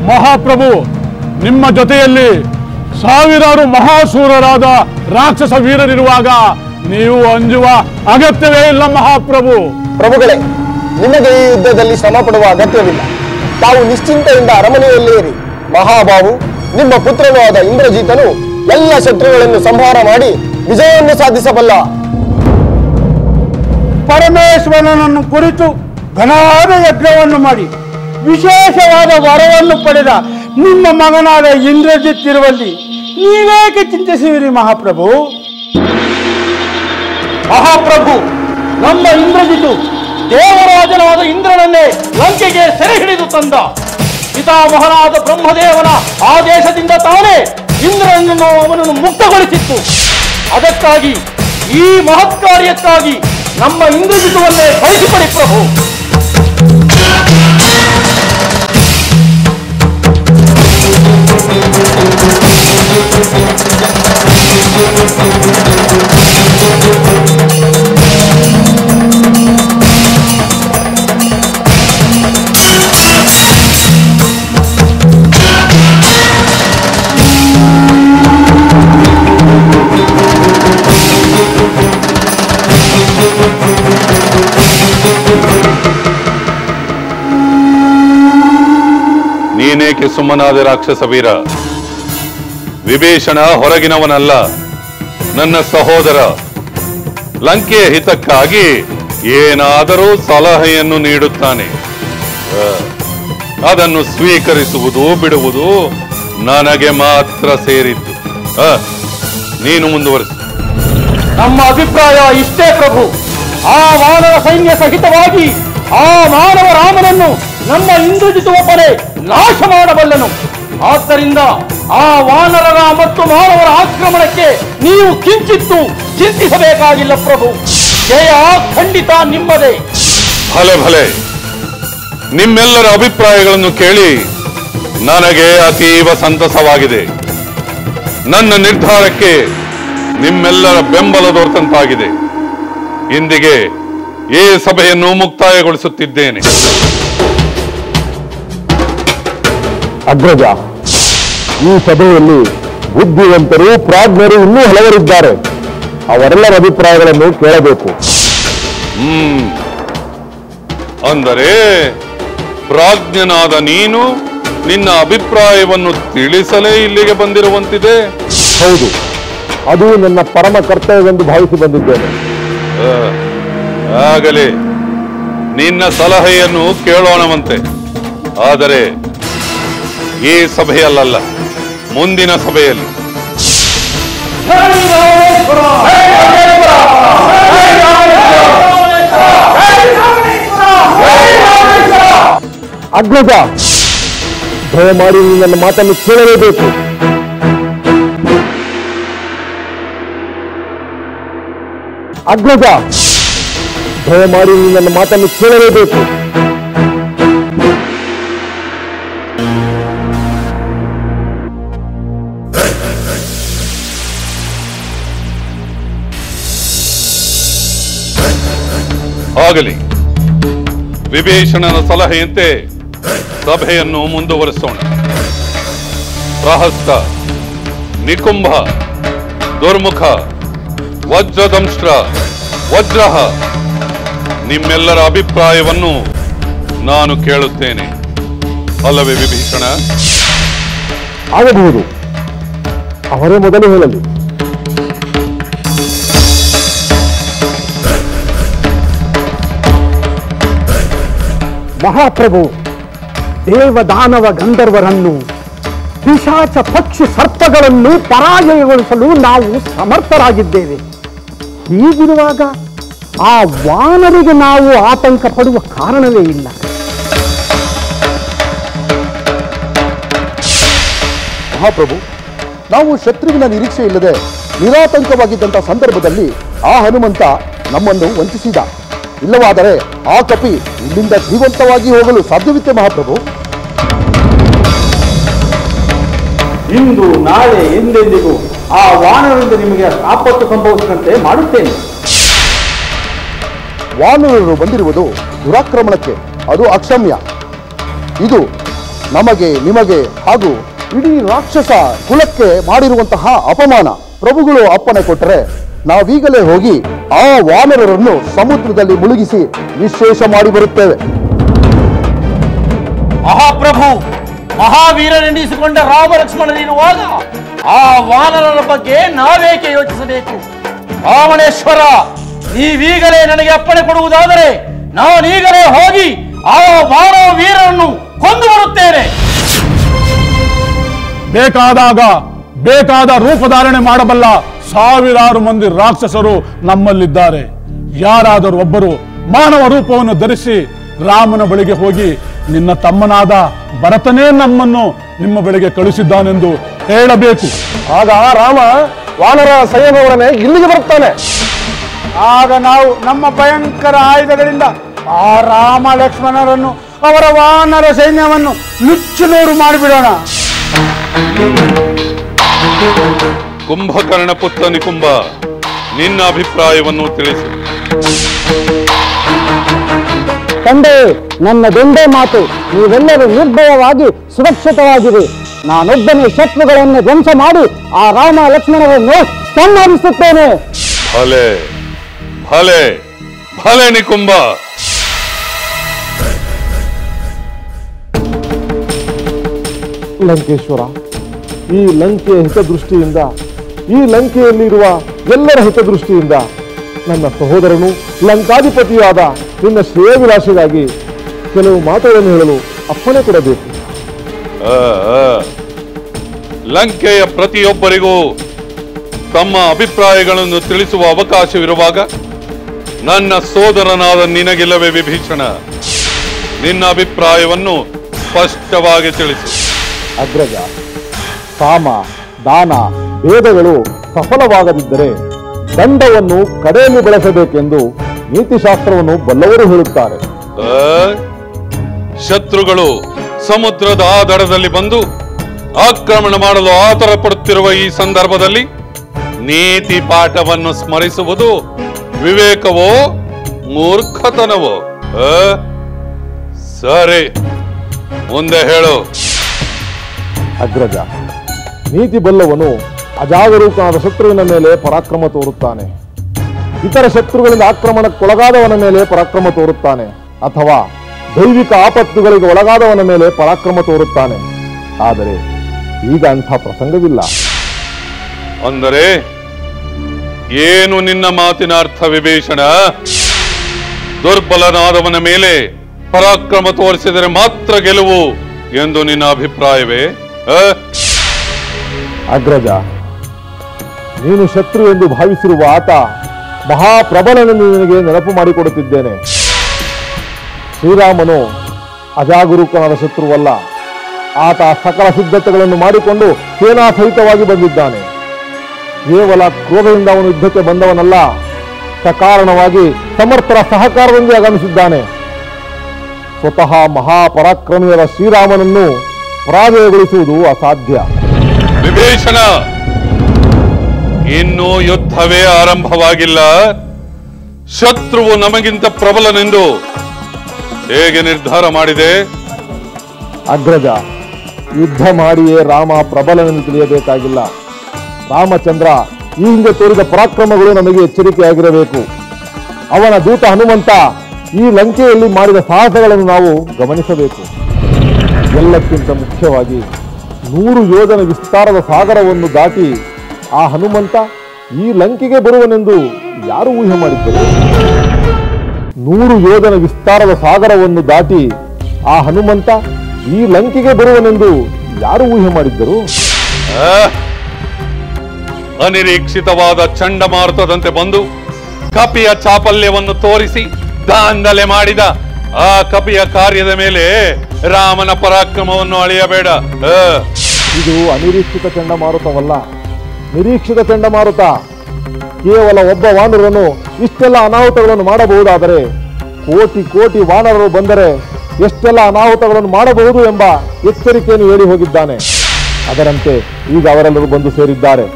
ಮಹಾಪ್ರಭು, ನಿಮ್ಮ ಜೊತೆಯಲ್ಲಿ ಸಾವಿರಾರು ಮಹಾಸೂರರಾದ ರಾಕ್ಷಸ ವೀರರಿರುವಾಗ ನೀವು ಅಂಜುವ ಅಗತ್ಯವೇ ಇಲ್ಲ ಮಹಾಪ್ರಭು. ಪ್ರಭುಗಳೇ, ನಿಮಗೆ ಈ ಯುದ್ಧದಲ್ಲಿ ಶ್ರಮ ಪಡುವ ಅಗತ್ಯವಿಲ್ಲ. ತಾವು ನಿಶ್ಚಿಂತೆಯಿಂದ ಅರಮನೆಯಲ್ಲೇ ಇರಿ. ಮಹಾಬಾಹು, ನಿಮ್ಮ ಪುತ್ರನೂ ಆದ ಇಂದ್ರಜಿತನು ಎಲ್ಲ ಶತ್ರುಗಳನ್ನು ಸಂಹಾರ ಮಾಡಿ ವಿಜಯವನ್ನು ಸಾಧಿಸಬಲ್ಲ. ಪರಮೇಶ್ವರನನ್ನು ಕುರಿತು ಘನಾದ ಯಜ್ಞವನ್ನು ಮಾಡಿ ವಿಶೇಷವಾದ ವರವನ್ನು ಪಡೆದ ನಿಮ್ಮ ಮಗನಾದ ಇಂದ್ರಜಿತ್ ಇರುವಲ್ಲಿ ನೀವೇಕೆ ಚಿಂತಿಸುವಿರಿ ಮಹಾಪ್ರಭು? ಮಹಾಪ್ರಭು, ನಮ್ಮ ಇಂದ್ರಜಿತು ದೇವರಾಜನಾದ ಇಂದ್ರನನ್ನೇ ಲಂಕೆಗೆ ಸೆರೆ ಹಿಡಿದು ತಂದ. ಪಿತಾಮಹನಾದ ಬ್ರಹ್ಮದೇವನ ಆದೇಶದಿಂದ ತಾನೇ ಇಂದ್ರನನ್ನು ಅವನನ್ನು ಮುಕ್ತಗೊಳಿಸಿತ್ತು. ಅದಕ್ಕಾಗಿ ಈ ಮಹತ್ ಕಾರ್ಯಕ್ಕಾಗಿ ನಮ್ಮ ಇಂದ್ರಜಿತುವನ್ನೇ ಕಳಿಸಿಕೊಡಿ ಪ್ರಭು. ನೀನೇಕೆ ಸುಮ್ಮನಾದ ರಾಕ್ಷಸ ವೀರ? ವಿಭೀಷಣ ಹೊರಗಿನವನಲ್ಲ, ನನ್ನ ಸಹೋದರ. ಲಂಕೆಯ ಹಿತಕ್ಕಾಗಿ ಏನಾದರೂ ಸಲಹೆಯನ್ನು ನೀಡುತ್ತಾನೆ. ಅದನ್ನು ಸ್ವೀಕರಿಸುವುದು ಬಿಡುವುದು ನನಗೆ ಮಾತ್ರ ಸೇರಿದ್ದು. ನೀನು ಮುಂದುವರಿಸು. ನಮ್ಮ ಅಭಿಪ್ರಾಯ ಇಷ್ಟೇ ಪ್ರಭು. ಆ ವಾನರ ಸೈನ್ಯ ಸಹಿತವಾಗಿ ಆ ಮಾನವ ರಾಮನನ್ನು ನಮ್ಮ ಇಂದ್ರಜಿತು ಒಬ್ಬನೇ ನಾಶ ಮಾಡಬಲ್ಲನು. ಆದ್ದರಿಂದ ಆ ವಾನರರ ಮತ್ತು ಮಾನವರ ಆಕ್ರಮಣಕ್ಕೆ ನೀವು ಕಿಂಚಿತ್ತು ಚಿಂತಿಸಬೇಕಾಗಿಲ್ಲ ಪ್ರಭು. ಜಯ ಖಂಡಿತ ನಿಮ್ಮದೇ. ಭಲೆ ಭಲೆ, ನಿಮ್ಮೆಲ್ಲರ ಅಭಿಪ್ರಾಯಗಳನ್ನು ಕೇಳಿ ನನಗೆ ಅತೀವ ಸಂತಸವಾಗಿದೆ. ನನ್ನ ನಿರ್ಧಾರಕ್ಕೆ ನಿಮ್ಮೆಲ್ಲರ ಬೆಂಬಲ ದೊರೆತಂತಾಗಿದೆ. ಇಂದಿಗೆ ಈ ಸಭೆಯನ್ನು ಮುಕ್ತಾಯಗೊಳಿಸುತ್ತಿದ್ದೇನೆ. ಅಗ್ರಜ, ಈ ಸಭೆಯಲ್ಲಿ ಬುದ್ಧಿವಂತರು ಪ್ರಾಜ್ಞರು ಇನ್ನೂ ಹಲವರಿದ್ದಾರೆ. ಅವರೆಲ್ಲರ ಅಭಿಪ್ರಾಯಗಳನ್ನು ಕೇಳಬೇಕು. ಅಂದರೆ ಪ್ರಾಜ್ಞನಾದ ನೀನು ನಿನ್ನ ಅಭಿಪ್ರಾಯವನ್ನು ತಿಳಿಸಲೇ ಇಲ್ಲಿಗೆ ಬಂದಿರುವಂತಿದೆ. ಹೌದು, ಅದು ನನ್ನ ಪರಮ ಕರ್ತವ್ಯವೆಂದು ಭಾವಿಸಿ ಬಂದಿದ್ದೇನೆ. ಆಗಲಿ, ನಿನ್ನ ಸಲಹೆಯನ್ನು ಕೇಳೋಣವಂತೆ. ಆದರೆ ಈ ಸಭೆಯಲ್ಲ, ಮುಂದಿನ ಸಭೆಯಲ್ಲಿ. ಅಗ್ರಜ, ದಯಮಾಡಿ ನನ್ನ ಮಾತನ್ನು ಕೇಳಲೇಬೇಕು. ಅಗ್ರಜ, ದಯಮಾಡಿ ನನ್ನ ಮಾತನ್ನು ಕೇಳಲೇಬೇಕು. ಆಗಲಿ, ವಿಭೀಷಣನ ಸಲಹೆಯಂತೆ ಸಭೆಯನ್ನು ಮುಂದುವರಿಸೋಣ. ಪ್ರಹಸ್ತ, ನಿಕುಂಭ, ದುರ್ಮುಖ, ವಜ್ರದಂಷ್ಟ್ರ, ವಜ್ರಹ, ನಿಮ್ಮೆಲ್ಲರ ಅಭಿಪ್ರಾಯವನ್ನು ನಾನು ಕೇಳುತ್ತೇನೆ. ಅಲ್ಲವೇ ವಿಭೀಷಣ? ಆಗಬಹುದು, ಅವರೇ ಮೊದಲು ಹೇಳಲಿ. ಮಹಾಪ್ರಭು, ದೇವದಾನವ ಗಂಧರ್ವರನ್ನು ಪಿಶಾಚ ಪಕ್ಷಿ ಸರ್ಪಗಳನ್ನು ಪರಾಜಯಗೊಳಿಸಲು ನಾವು ಸಮರ್ಥರಾಗಿದ್ದೇವೆ. ಹೀಗಿರುವಾಗ ಆ ವಾನರಿಗೆ ನಾವು ಆತಂಕ ಪಡುವ ಕಾರಣವೇ ಇಲ್ಲ. ಮಹಾಪ್ರಭು, ನಾವು ಶತ್ರುವಿನ ನಿರೀಕ್ಷೆ ಇಲ್ಲದೆ ನಿರಾತಂಕವಾಗಿದ್ದಂಥ ಸಂದರ್ಭದಲ್ಲಿ ಆ ಹನುಮಂತ ನಮ್ಮನ್ನು ವಂಚಿಸಿದ. ಇಲ್ಲವಾದರೆ ಆ ಕಪಿ ಇಲ್ಲಿಂದ ಜೀವಂತವಾಗಿ ಹೋಗಲು ಸಾಧ್ಯವಿತ್ತೆ ಮಹಾಪ್ರಭು. ಇಂದು ನಾಳೆ ಎಂದೆಂದಿಗೂ ಆ ವಾನರರಿಂದ ನಿಮಗೆ ಆಪತ್ತು ಸಂಭವಿಸಿದಂತೆ ಮಾಡುತ್ತೇನೆ. ವಾನರರು ಬಂದಿರುವುದು ದುರಾಕ್ರಮಣಕ್ಕೆ, ಅದು ಅಕ್ಷಮ್ಯ. ಇದು ನಮಗೆ ನಿಮಗೆ ಹಾಗೂ ಇಡೀ ರಾಕ್ಷಸ ಕುಲಕ್ಕೆ ಮಾಡಿರುವಂತಹ ಅಪಮಾನ. ಪ್ರಭುಗಳು ಅಪ್ಪಣೆ ಕೊಟ್ಟರೆ ನಾವೀಗಲೇ ಹೋಗಿ ಆ ವಾನರರನ್ನು ಸಮುದ್ರದಲ್ಲಿ ಮುಳುಗಿಸಿ ನಿಶ್ಶೇಷ ಮಾಡಿ ಬರುತ್ತೇವೆ. ಮಹಾಪ್ರಭು, ಮಹಾವೀರನೆನಿಸಿಕೊಂಡ ರಾಮ ಲಕ್ಷ್ಮಣನಿರುವಾಗ ಆ ವಾನರರ ಬಗ್ಗೆ ನಾವೇಕೆ ಯೋಚಿಸಬೇಕು? ರಾವಣೇಶ್ವರ, ನೀವೀಗಲೇ ನನಗೆ ಅಪ್ಪಣೆ ಕೊಡುವುದಾದರೆ ನಾನೀಗಲೇ ಹೋಗಿ ಆ ವಾನರ ವೀರರನ್ನು ಕೊಂದು ಬರುತ್ತೇನೆ. ಬೇಕಾದಾಗ ಬೇಕಾದ ರೂಪಧಾರಣೆ ಮಾಡಬಲ್ಲ ಸಾವಿರಾರು ಮಂದಿ ರಾಕ್ಷಸರು ನಮ್ಮಲ್ಲಿದ್ದಾರೆ. ಯಾರಾದರೂ ಒಬ್ಬರು ಮಾನವ ರೂಪವನ್ನು ಧರಿಸಿ ರಾಮನ ಬಳಿಗೆ ಹೋಗಿ ನಿನ್ನ ತಮ್ಮನಾದ ಭರತನೇ ನಮ್ಮನ್ನು ನಿಮ್ಮ ಬಳಿಗೆ ಕಳುಹಿಸಿದ್ದಾನೆಂದು ಹೇಳಬೇಕು. ಆಗ ರಾಮ ವಾನರ ಸೈನ್ಯವರನ್ನೇ ಇಲ್ಲಿಗೆ ಬರುತ್ತಾನೆ. ಆಗ ನಾವು ನಮ್ಮ ಭಯಂಕರ ಆಯುಧಗಳಿಂದ ಆ ರಾಮ ಲಕ್ಷ್ಮಣರನ್ನು ಅವರ ವಾನರ ಸೈನ್ಯವನ್ನು ನುಚ್ಚು ನೂರು ಮಾಡಿಬಿಡೋಣ. ಕುಂಭಕರ್ಣ ಪುತ್ರ ನಿಕುಂಭ, ನಿನ್ನ ಅಭಿಪ್ರಾಯವನ್ನು ತಿಳಿಸು. ತಂದೆ, ನನ್ನದೊಂದೇ ಮಾತು, ನೀವೆಲ್ಲರೂ ನಿರ್ಭಯವಾಗಿ ಸುರಕ್ಷಿತವಾಗಿರಿ. ನಾನೊಬ್ಬನೇ ಶತ್ರುಗಳನ್ನು ಧ್ವಂಸ ಮಾಡಿ ಆ ರಾಮ ಲಕ್ಷ್ಮಣರನ್ನು ಸಂಹರಿಸುತ್ತೇನೆ. ಭಲೆ ಭಲೆ ಭಲೆ ನಿಕುಂಭ. ಲಂಕೇಶ್ವರ, ಈ ಲಂಕೆಯ ಹಿತದೃಷ್ಟಿಯಿಂದ, ಈ ಲಂಕೆಯಲ್ಲಿರುವ ಎಲ್ಲರ ಹಿತದೃಷ್ಟಿಯಿಂದ ನನ್ನ ಸಹೋದರನು ಲಂಕಾಧಿಪತಿಯಾದ ನಿನ್ನ ಶ್ರೇಯವಿಲಾಸೆಗಾಗಿ ಕೆಲವು ಮಾತುಗಳನ್ನು ಹೇಳಲು ಅಪ್ಪಣೆ ಕೊಡಬೇಕು. ಲಂಕೆಯ ಪ್ರತಿಯೊಬ್ಬರಿಗೂ ತಮ್ಮ ಅಭಿಪ್ರಾಯಗಳನ್ನು ತಿಳಿಸುವ ಅವಕಾಶವಿರುವಾಗ ನನ್ನ ಸೋದರನಾದ ನಿನಗಿಲ್ಲವೇ ವಿಭೀಷಣ, ನಿನ್ನ ಅಭಿಪ್ರಾಯವನ್ನು ಸ್ಪಷ್ಟವಾಗಿ ತಿಳಿಸು. ಅಗ್ರಜ, ಸಾಮ ದಾನ ಭೇದಗಳು ಸಫಲವಾಗದಿದ್ದರೆ ದಂಡವನ್ನು ಕಡೆಯಲ್ಲಿ ಬಳಸಬೇಕೆಂದು ನೀತಿಶಾಸ್ತ್ರವನ್ನು ಬಲ್ಲವರು ಹೇಳುತ್ತಾರೆ. ಶತ್ರುಗಳು ಸಮುದ್ರದ ಆ ದಡದಲ್ಲಿ ಬಂದು ಆಕ್ರಮಣ ಮಾಡಲು ಆತರ ಪಡುತ್ತಿರುವ ಈ ಸಂದರ್ಭದಲ್ಲಿ ನೀತಿ ಪಾಠವನ್ನು ಸ್ಮರಿಸುವುದು ವಿವೇಕವೋ ಮೂರ್ಖತನವೋ? ಸರಿ, ಮುಂದೆ ಹೇಳು. ಅಗ್ರಜ, ನೀತಿ ಬಲ್ಲವನು ಅಜಾಗರೂಕನಾದ ಶತ್ರುವಿನ ಮೇಲೆ ಪರಾಕ್ರಮ ತೋರುತ್ತಾನೆ, ಇತರ ಶತ್ರುಗಳಿಂದ ಆಕ್ರಮಣಕ್ಕೊಳಗಾದವನ ಮೇಲೆ ಪರಾಕ್ರಮ ತೋರುತ್ತಾನೆ, ಅಥವಾ ದೈವಿಕ ಆಪತ್ತುಗಳಿಗೆ ಒಳಗಾದವನ ಮೇಲೆ ಪರಾಕ್ರಮ ತೋರುತ್ತಾನೆ. ಆದರೆ ಈಗ ಅಂಥ ಪ್ರಸಂಗವಿಲ್ಲ. ಅಂದರೆ ಏನು ನಿನ್ನ ಮಾತಿನ ಅರ್ಥ ವಿಭೀಷಣ? ದುರ್ಬಲನಾದವನ ಮೇಲೆ ಪರಾಕ್ರಮ ತೋರಿಸಿದರೆ ಮಾತ್ರ ಗೆಲುವು ಎಂದು ನಿನ್ನ ಅಭಿಪ್ರಾಯವೇ? ಅಗ್ರಜ, ನೀನು ಶತ್ರು ಎಂದು ಭಾವಿಸಿರುವ ಆತ ಮಹಾಪ್ರಬಲನೆಂದು ನಿನಗೆ ನೆನಪು ಮಾಡಿಕೊಡುತ್ತಿದ್ದೇನೆ. ಶ್ರೀರಾಮನು ಅಜಾಗರೂಕನಾದ ಶತ್ರುವಲ್ಲ. ಆತ ಸಕಲ ಸಿದ್ಧತೆಗಳನ್ನು ಮಾಡಿಕೊಂಡು ಸೇನಾ ಸಹಿತವಾಗಿ ಬಂದಿದ್ದಾನೆ. ಕೇವಲ ಕ್ರೋಧದಿಂದ ಅವನು ಯುದ್ಧಕ್ಕೆ ಬಂದವನಲ್ಲ, ಸಕಾರಣವಾಗಿ ಸಮರ್ಥರ ಸಹಕಾರದೊಂದಿಗೆ ಆಗಮಿಸಿದ್ದಾನೆ. ಸ್ವತಃ ಮಹಾಪರಾಕ್ರಮಿಯಾದ ಶ್ರೀರಾಮನನ್ನು ಪರಾಜಯಗೊಳಿಸುವುದು ಅಸಾಧ್ಯ. ವಿಭೀಷಣ, ಇನ್ನೂ ಯುದ್ಧವೇ ಆರಂಭವಾಗಿಲ್ಲ. ಶತ್ರುವು ನಮಗಿಂತ ಪ್ರಬಲನೆಂದು ಹೇಗೆ ನಿರ್ಧಾರ ಮಾಡಿದೆ? ಅಗ್ರಜ, ಯುದ್ಧ ಮಾಡಿಯೇ ರಾಮ ಪ್ರಬಲನೆಂದು ತಿಳಿಯಬೇಕಾಗಿಲ್ಲ. ರಾಮಚಂದ್ರ ಈ ಹಿಂದೆ ತೋರಿದ ಪರಾಕ್ರಮಗಳು ನಮಗೆ ಎಚ್ಚರಿಕೆಯಾಗಿರಬೇಕು. ಅವನ ದೂತ ಹನುಮಂತ ಈ ಲಂಕೆಯಲ್ಲಿ ಮಾಡಿದ ಸಾಹಸಗಳನ್ನು ನಾವು ಗಮನಿಸಬೇಕು. ಎಲ್ಲಕ್ಕಿಂತ ಮುಖ್ಯವಾಗಿ 100 ಯೋಜನ ವಿಸ್ತಾರದ ಸಾಗರವನ್ನು ದಾಟಿ ಆ ಹನುಮಂತ ಈ ಲಂಕೆಗೆ ಬರುವನೆಂದು ಯಾರು ಊಹೆ ಮಾಡಿದ್ದರು? 100 ಯೋಜನ ವಿಸ್ತಾರದ ಸಾಗರವನ್ನು ದಾಟಿ ಆ ಹನುಮಂತ ಈ ಲಂಕೆಗೆ ಬರುವನೆಂದು ಯಾರು ಊಹೆ ಮಾಡಿದ್ದರು? ಅನಿರೀಕ್ಷಿತವಾದ ಚಂಡಮಾರುತದಂತೆ ಬಂದು ಕಪಿಯ ಚಾಪಲ್ಯವನ್ನು ತೋರಿಸಿ ದಾಂಧಲೆ ಮಾಡಿದ ಆ ಕಪಿಯ ಕಾರ್ಯದ ಮೇಲೆ ರಾಮನ ಪರಾಕ್ರಮವನ್ನು ಅಳೆಯಬೇಡ. ಇದು ಅನಿರೀಕ್ಷಿತ ಚಂಡಮಾರುತವಲ್ಲ, ನಿರೀಕ್ಷಿತ ಚಂಡಮಾರುತ. ಕೇವಲ ಒಬ್ಬ ವಾನರನು ಇಷ್ಟೆಲ್ಲ ಅನಾಹುತಗಳನ್ನು ಮಾಡಬಹುದಾದರೆ ಕೋಟಿ ಕೋಟಿ ವಾನರರು ಬಂದರೆ ಎಷ್ಟೆಲ್ಲ ಅನಾಹುತಗಳನ್ನು ಮಾಡಬಹುದು ಎಂಬ ಎಚ್ಚರಿಕೆಯನ್ನು ಹೇಳಿ ಹೋಗಿದ್ದಾನೆ. ಅದರಂತೆ ಈಗ ಅವರೆಲ್ಲರೂ ಬಂದು ಸೇರಿದ್ದಾರೆ.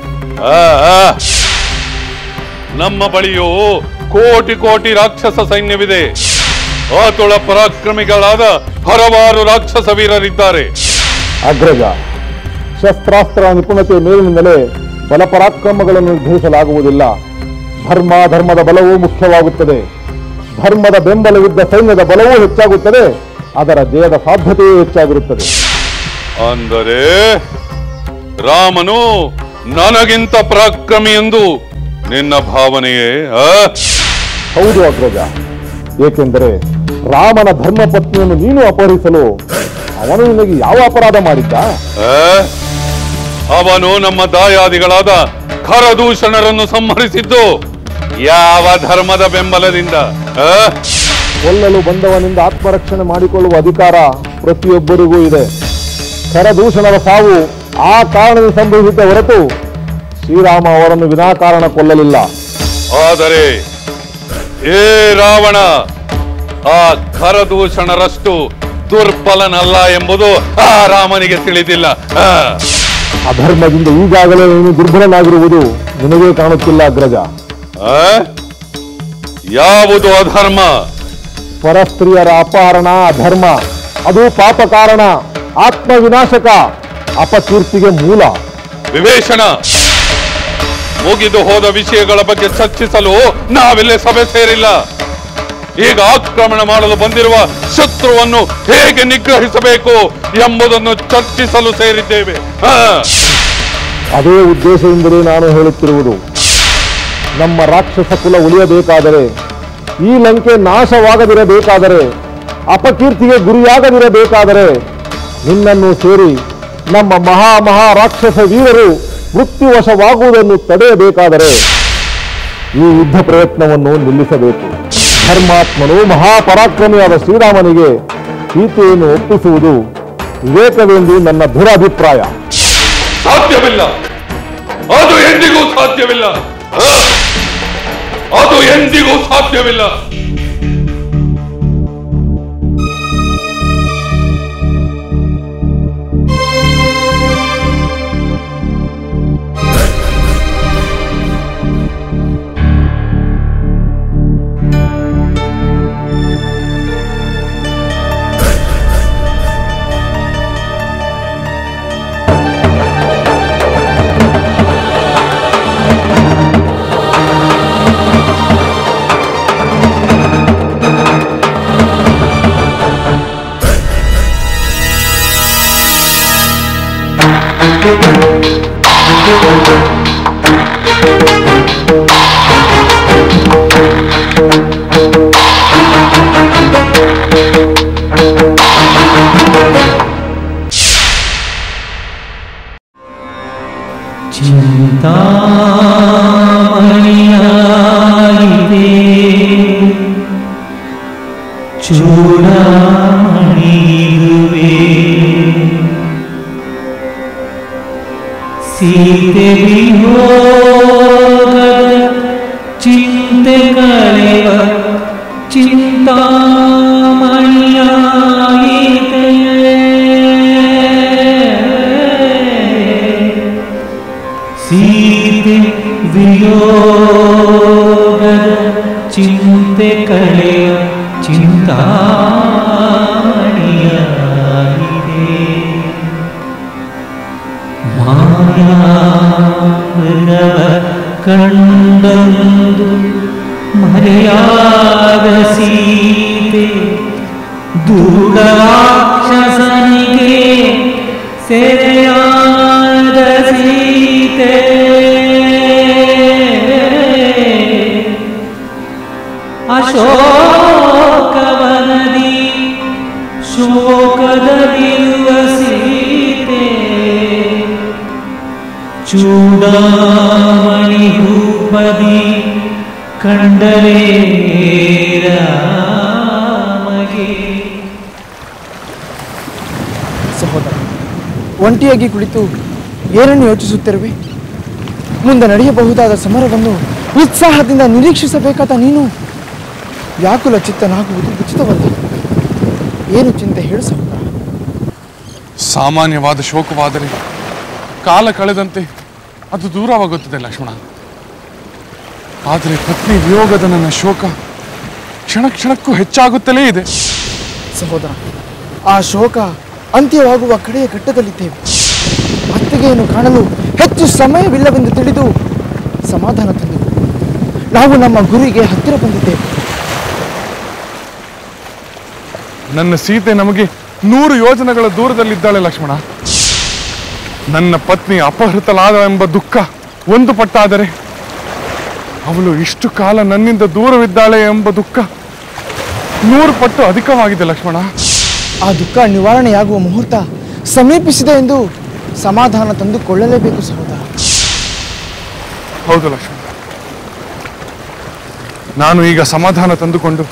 ನಮ್ಮ ಬಳಿಯೂ ಕೋಟಿ ಕೋಟಿ ರಾಕ್ಷಸ ಸೈನ್ಯವಿದೆ. ಆತುಳ ಪರಾಕ್ರಮಿಗಳಾದ ಹಲವಾರು ರಾಕ್ಷಸ ವೀರರಿದ್ದಾರೆ. ಅಗ್ರಜ, ಶಸ್ತ್ರಾಸ್ತ್ರ ನಿಪುಣತೆಯ ಮೇಲಿನಿಂದಲೇ ಬಲಪರಾಕ್ರಮಗಳನ್ನು ನಿರ್ಧರಿಸಲಾಗುವುದಿಲ್ಲ. ಧರ್ಮದ ಬಲವೂ ಮುಖ್ಯವಾಗುತ್ತದೆ. ಧರ್ಮದ ಬೆಂಬಲವಿದ್ದ ಸೈನ್ಯದ ಬಲವೂ ಹೆಚ್ಚಾಗುತ್ತದೆ, ಅದರ ಜಯದ ಸಾಧ್ಯತೆಯೂ ಹೆಚ್ಚಾಗಿರುತ್ತದೆ. ಅಂದರೆ ರಾಮನು ನನಗಿಂತ ಪರಾಕ್ರಮಿ ಎಂದು ನಿನ್ನ ಭಾವನೆಯೇ? ಹೌದು ಅಗ್ರಜ, ಏಕೆಂದರೆ ರಾಮನ ಧರ್ಮಪತ್ನಿಯನ್ನು ನೀನು ಅಪಹರಿಸಲು ಅವನು ನಿನಗೆ ಯಾವ ಅಪರಾಧ ಮಾಡಿದ್ದ? ಅವನು ನಮ್ಮ ದಾಯಾದಿಗಳಾದ ಖರದೂಷಣರನ್ನು ಸಂಹರಿಸಿದ್ದು ಯಾವ ಧರ್ಮದ ಬೆಂಬಲದಿಂದ? ಕೊಲ್ಲಲು ಬಂದವನಿಂದ ಆತ್ಮರಕ್ಷಣೆ ಮಾಡಿಕೊಳ್ಳುವ ಅಧಿಕಾರ ಪ್ರತಿಯೊಬ್ಬರಿಗೂ ಇದೆ. ಖರದೂಷಣರ ಸಾವು ಆ ಕಾರಣದಿಂದ ಸಂಭವಿಸಿದ್ದ ಹೊರತು ಶ್ರೀರಾಮ ಅವರನ್ನು ವಿನಾಕಾರಣ ಕೊಲ್ಲಲಿಲ್ಲ. ಆದರೆ ಏ ರಾವಣ, ಆ ಖರದೂಷಣರಷ್ಟು ದುರ್ಬಲನಲ್ಲ ಎಂಬುದು ಆ ರಾಮನಿಗೆ ತಿಳಿದಿಲ್ಲ. ಅಧರ್ಮದಿಂದ ಈಗಾಗಲೇ ನೀನು ದುರ್ಬಲನಾಗಿರುವುದು ನಿನಗೇ ಕಾಣುತ್ತಿಲ್ಲ ಅಗ್ರಜ. ಯಾವುದು ಅಧರ್ಮ? ಪರಸ್ತ್ರೀಯರ ಅಪಹರಣ ಅಧರ್ಮ. ಅದು ಪಾಪ ಕಾರಣ, ಆತ್ಮವಿನಾಶಕ, ಅಪಕೀರ್ತಿಗೆ ಮೂಲ. ವಿವೇಚನ, ಮುಗಿದು ಹೋದ ವಿಷಯಗಳ ಬಗ್ಗೆ ಚರ್ಚಿಸಲು ನಾವೆಲ್ಲೇ ಸಭೆ ಸೇರಿಲ್ಲ. ಈಗ ಆಕ್ರಮಣ ಮಾಡಲು ಬಂದಿರುವ ಶತ್ರುವನ್ನು ಹೇಗೆ ನಿಗ್ರಹಿಸಬೇಕು ಎಂಬುದನ್ನು ಚರ್ಚಿಸಲು ಸೇರಿದ್ದೇವೆ. ಅದೇ ಉದ್ದೇಶದಿಂದಲೇ ನಾನು ಹೇಳುತ್ತಿರುವುದು. ನಮ್ಮ ರಾಕ್ಷಸ ಕುಲ ಉಳಿಯಬೇಕಾದರೆ, ಈ ಲಂಕೆ ನಾಶವಾಗದಿರಬೇಕಾದರೆ, ಅಪಕೀರ್ತಿಗೆ ಗುರಿಯಾಗದಿರಬೇಕಾದರೆ, ನಿನ್ನನ್ನು ಸೇರಿ ನಮ್ಮ ಮಹಾ ರಾಕ್ಷಸ ವೀರರು ಮೃತ್ಯುವಶವಾಗುವುದನ್ನು ತಡೆಯಬೇಕಾದರೆ ಈ ಯುದ್ಧ ಪ್ರಯತ್ನವನ್ನು ನಿಲ್ಲಿಸಬೇಕು. ಧರ್ಮಾತ್ಮನು ಮಹಾಪರಾಕ್ರಮಿಯಾದ ಶ್ರೀರಾಮನಿಗೆ ಸೀತೆಯನ್ನು ಒಪ್ಪಿಸುವುದು ವಿವೇಕವೆಂದು ನನ್ನ ದೃಢ ಅಭಿಪ್ರಾಯ. ಸಾಧ್ಯವಿಲ್ಲ, ಅದು ಎಂದಿಗೂ ಸಾಧ್ಯವಿಲ್ಲ, ಅದು ಎಂದಿಗೂ ಸಾಧ್ಯವಿಲ್ಲ. ಚಿಂತಾಮಣಿಯಾಗಿದೆ ಚೂಡಾಮಣಿರುವೆ ಸೀತೆ ವಿಯೋಗದ ಚಿಂತೆ ಕಳೆವ ಚಿಂತಾಮಣಿಯಾಗಿದೆ ಸೀತೆ ವಿಯೋಗದ ಚಿಂತೆ ಕಳೆವ ಚಿಂತಾಮಣಿಯಾಗಿದೆ ಮಾಯಾವೃಣವ ಕಂಡಂದು ಮರೆಯಾದ ಸೀತೆ ದುರ್ಗಾಕ್ಷಸನಿಗೆ ಸೆರೆಯಾದ ಸೀತೆ ಅಶೋಕವನದಿ ಶೋಕದಲ್ಲಿರುವ ಸೀತೆ ಚೂಡಾಮಣಿ ರೂಪದಿ ಕಂಡರೆ ರಾಮಗೆ. ಸಹೋದರ, ಒಂಟಿಯಾಗಿ ಕುಳಿತು ಏನನ್ನು ಯೋಚಿಸುತ್ತಿರುವೆ? ಮುಂದೆ ನಡೆಯಬಹುದಾದ ಸಮರವನ್ನು ಉತ್ಸಾಹದಿಂದ ನಿರೀಕ್ಷಿಸಬೇಕಾದ ನೀನು ವ್ಯಾಕುಲ ಚಿತ್ತನಾಗುವುದು ಉಚಿತವಲ್ಲ. ಏನು ಚಿಂತೆ ಹೇಳು ಸಹೋದರ. ಸಾಮಾನ್ಯವಾದ ಶೋಕವಾದರೆ ಕಾಲ ಕಳೆದಂತೆ ಅದು ದೂರವಾಗುತ್ತದೆ ಲಕ್ಷ್ಮಣ. ಆದರೆ ಪತ್ನಿ ವಿಯೋಗದ ನನ್ನ ಶೋಕ ಕ್ಷಣ ಕ್ಷಣಕ್ಕೂ ಹೆಚ್ಚಾಗುತ್ತಲೇ ಇದೆ. ಸಹೋದರ, ಆ ಶೋಕ ಅಂತ್ಯವಾಗುವ ಕಡೆಯ ಘಟ್ಟದಲ್ಲಿದ್ದೇವೆ. ಅತ್ತಿಗೆಯನ್ನು ಕಾಣಲು ಹೆಚ್ಚು ಸಮಯವಿಲ್ಲವೆಂದು ತಿಳಿದು ಸಮಾಧಾನ ತಂದೆವು. ನಾವು ನಮ್ಮ ಗುರಿಗೆ ಹತ್ತಿರ ಬಂದಿದ್ದೇವೆ. ನನ್ನ ಸೀತೆ ನಮಗೆ 100 ಯೋಜನೆಗಳ ದೂರದಲ್ಲಿದ್ದಾಳೆ ಲಕ್ಷ್ಮಣ. ನನ್ನ ಪತ್ನಿ ಅಪಹೃತಳಾದ ಎಂಬ ದುಃಖ ಒಂದು ಪಟ್ಟಾದರೆ, ಅವಳು ಇಷ್ಟು ಕಾಲ ನನ್ನಿಂದ ದೂರವಿದ್ದಾಳೆ ಎಂಬ ದುಃಖ 100 ಪಟ್ಟು ಅಧಿಕವಾಗಿದೆ ಲಕ್ಷ್ಮಣ. ಆ ದುಃಖ ನಿವಾರಣೆಯಾಗುವ ಮುಹೂರ್ತ ಸಮೀಪಿಸಿದೆ ಎಂದು ಸಮಾಧಾನ ತಂದುಕೊಳ್ಳಲೇಬೇಕು ಸಹೋದರ. ಹೌದು ಲಕ್ಷ್ಮಣ, ನಾನು ಈಗ ಸಮಾಧಾನ ತಂದುಕೊಂಡು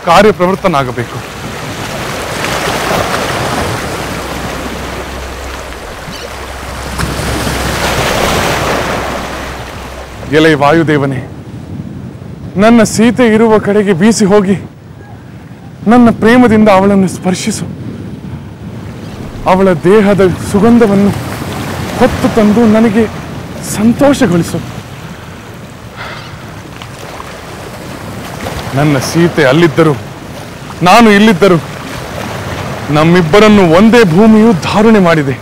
ಕಾರ್ಯಪ್ರವೃತ್ತನಾಗಬೇಕು. ಎಲೆ ವಾಯುದೇವನೇ, ನನ್ನ ಸೀತೆ ಇರುವ ಕಡೆಗೆ ಬೀಸಿ ಹೋಗಿ ನನ್ನ ಪ್ರೇಮದಿಂದ ಅವಳನ್ನು ಸ್ಪರ್ಶಿಸು. ಅವಳ ದೇಹದ ಸುಗಂಧವನ್ನು ಹೊತ್ತು ತಂದು ನನಗೆ ಸಂತೋಷಗೊಳಿಸು. ನನ್ನ ಸೀತೆ ಅಲ್ಲಿದ್ದರು, ನಾನು ಇಲ್ಲಿದ್ದರು, ನಮ್ಮಿಬ್ಬರನ್ನು ಒಂದೇ ಭೂಮಿಯು ಧಾರಣೆ ಮಾಡಿದೆ.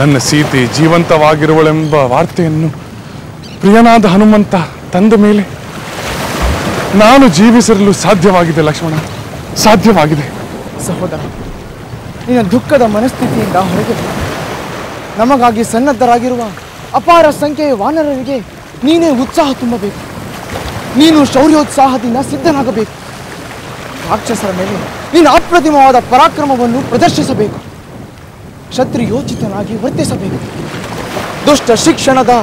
ನನ್ನ ಸೀತೆ ಜೀವಂತವಾಗಿರುವಳೆಂಬ ವಾರ್ತೆಯನ್ನು ಪ್ರಿಯನಾದ ಹನುಮಂತ ತಂದ ಮೇಲೆ ನಾನು ಜೀವಿಸಲು ಸಾಧ್ಯವಾಗಿದೆ ಲಕ್ಷ್ಮಣ, ಸಾಧ್ಯವಾಗಿದೆ. ಸಹೋದರ, ನಿನ್ನ ದುಃಖದ ಮನಸ್ಥಿತಿಯಿಂದ ಹೊರಗೆ ನಮಗಾಗಿ ಸನ್ನದ್ಧರಾಗಿರುವ ಅಪಾರ ಸಂಖ್ಯೆಯ ವಾನರರಿಗೆ ನೀನೇ ಉತ್ಸಾಹ ತುಂಬಬೇಕು. ನೀನು ಶೌರ್ಯೋತ್ಸಾಹದಿಂದ ಸಿದ್ಧನಾಗಬೇಕು. ರಾಕ್ಷಸರ ಮೇಲೆ ನೀನು ಅಪ್ರತಿಮವಾದ ಪರಾಕ್ರಮವನ್ನು ಪ್ರದರ್ಶಿಸಬೇಕು. ಕ್ಷತ್ರಿಯೋಚಿತನಾಗಿ ವರ್ತಿಸಬೇಕು. ದುಷ್ಟ ಶಿಕ್ಷಣದ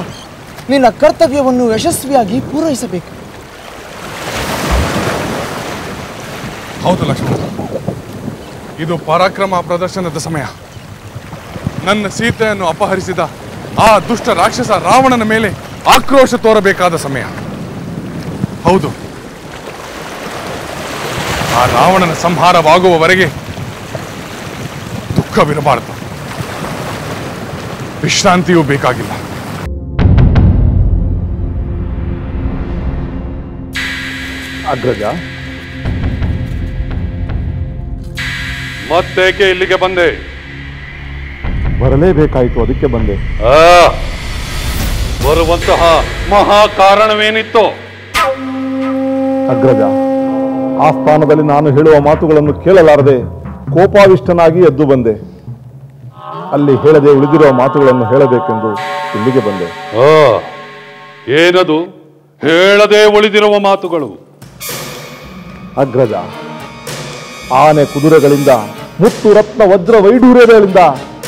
ನಿನ್ನ ಕರ್ತವ್ಯವನ್ನು ಯಶಸ್ವಿಯಾಗಿ ಪೂರೈಸಬೇಕು. ಹೌದು ಲಕ್ಷ್ಮಣ, ಇದು ಪರಾಕ್ರಮ ಪ್ರದರ್ಶನದ ಸಮಯ. ನನ್ನ ಸೀತೆಯನ್ನು ಅಪಹರಿಸಿದ ಆ ದುಷ್ಟ ರಾಕ್ಷಸ ರಾವಣನ ಮೇಲೆ ಆಕ್ರೋಶ ತೋರಬೇಕಾದ ಸಮಯ. ಹೌದು, ಆ ರಾವಣನ ಸಂಹಾರವಾಗುವವರೆಗೆ ದುಃಖವಿರಬಾರದು, ವಿಶ್ರಾಂತಿಯೂ ಬೇಕಾಗಿಲ್ಲ. ಅಗ್ರಜ, ಮತ್ತೇಕೆ ಇಲ್ಲಿಗೆ ಬಂದೆ? ಬರಲೇಬೇಕಾಯಿತು, ಅದಕ್ಕೆ ಬಂದೆ. ಬರುವಂತಹ ಮಹಾ ಕಾರಣವೇನಿತ್ತು? ಅಗ್ರಜ, ಆ ಸ್ಥಾನದಲ್ಲಿ ನಾನು ಹೇಳುವ ಮಾತುಗಳನ್ನು ಕೇಳಲಾರದೆ ಕೋಪಾವಿಷ್ಟನಾಗಿ ಎದ್ದು ಬಂದೆ. ಅಲ್ಲಿ ಹೇಳದೆ ಉಳಿದಿರುವ ಮಾತುಗಳನ್ನು ಹೇಳಬೇಕೆಂದು ಇಲ್ಲಿಗೆ ಬಂದೆ. ಏನದು ಹೇಳದೆ ಉಳಿದಿರುವ ಮಾತುಗಳು? ಅಗ್ರಜ, ಆನೆ ಕುದುರೆಗಳಿಂದ, ಮುತ್ತು ರತ್ನ ವಜ್ರ ವೈಢೂರ್ಯಗಳಿಂದ,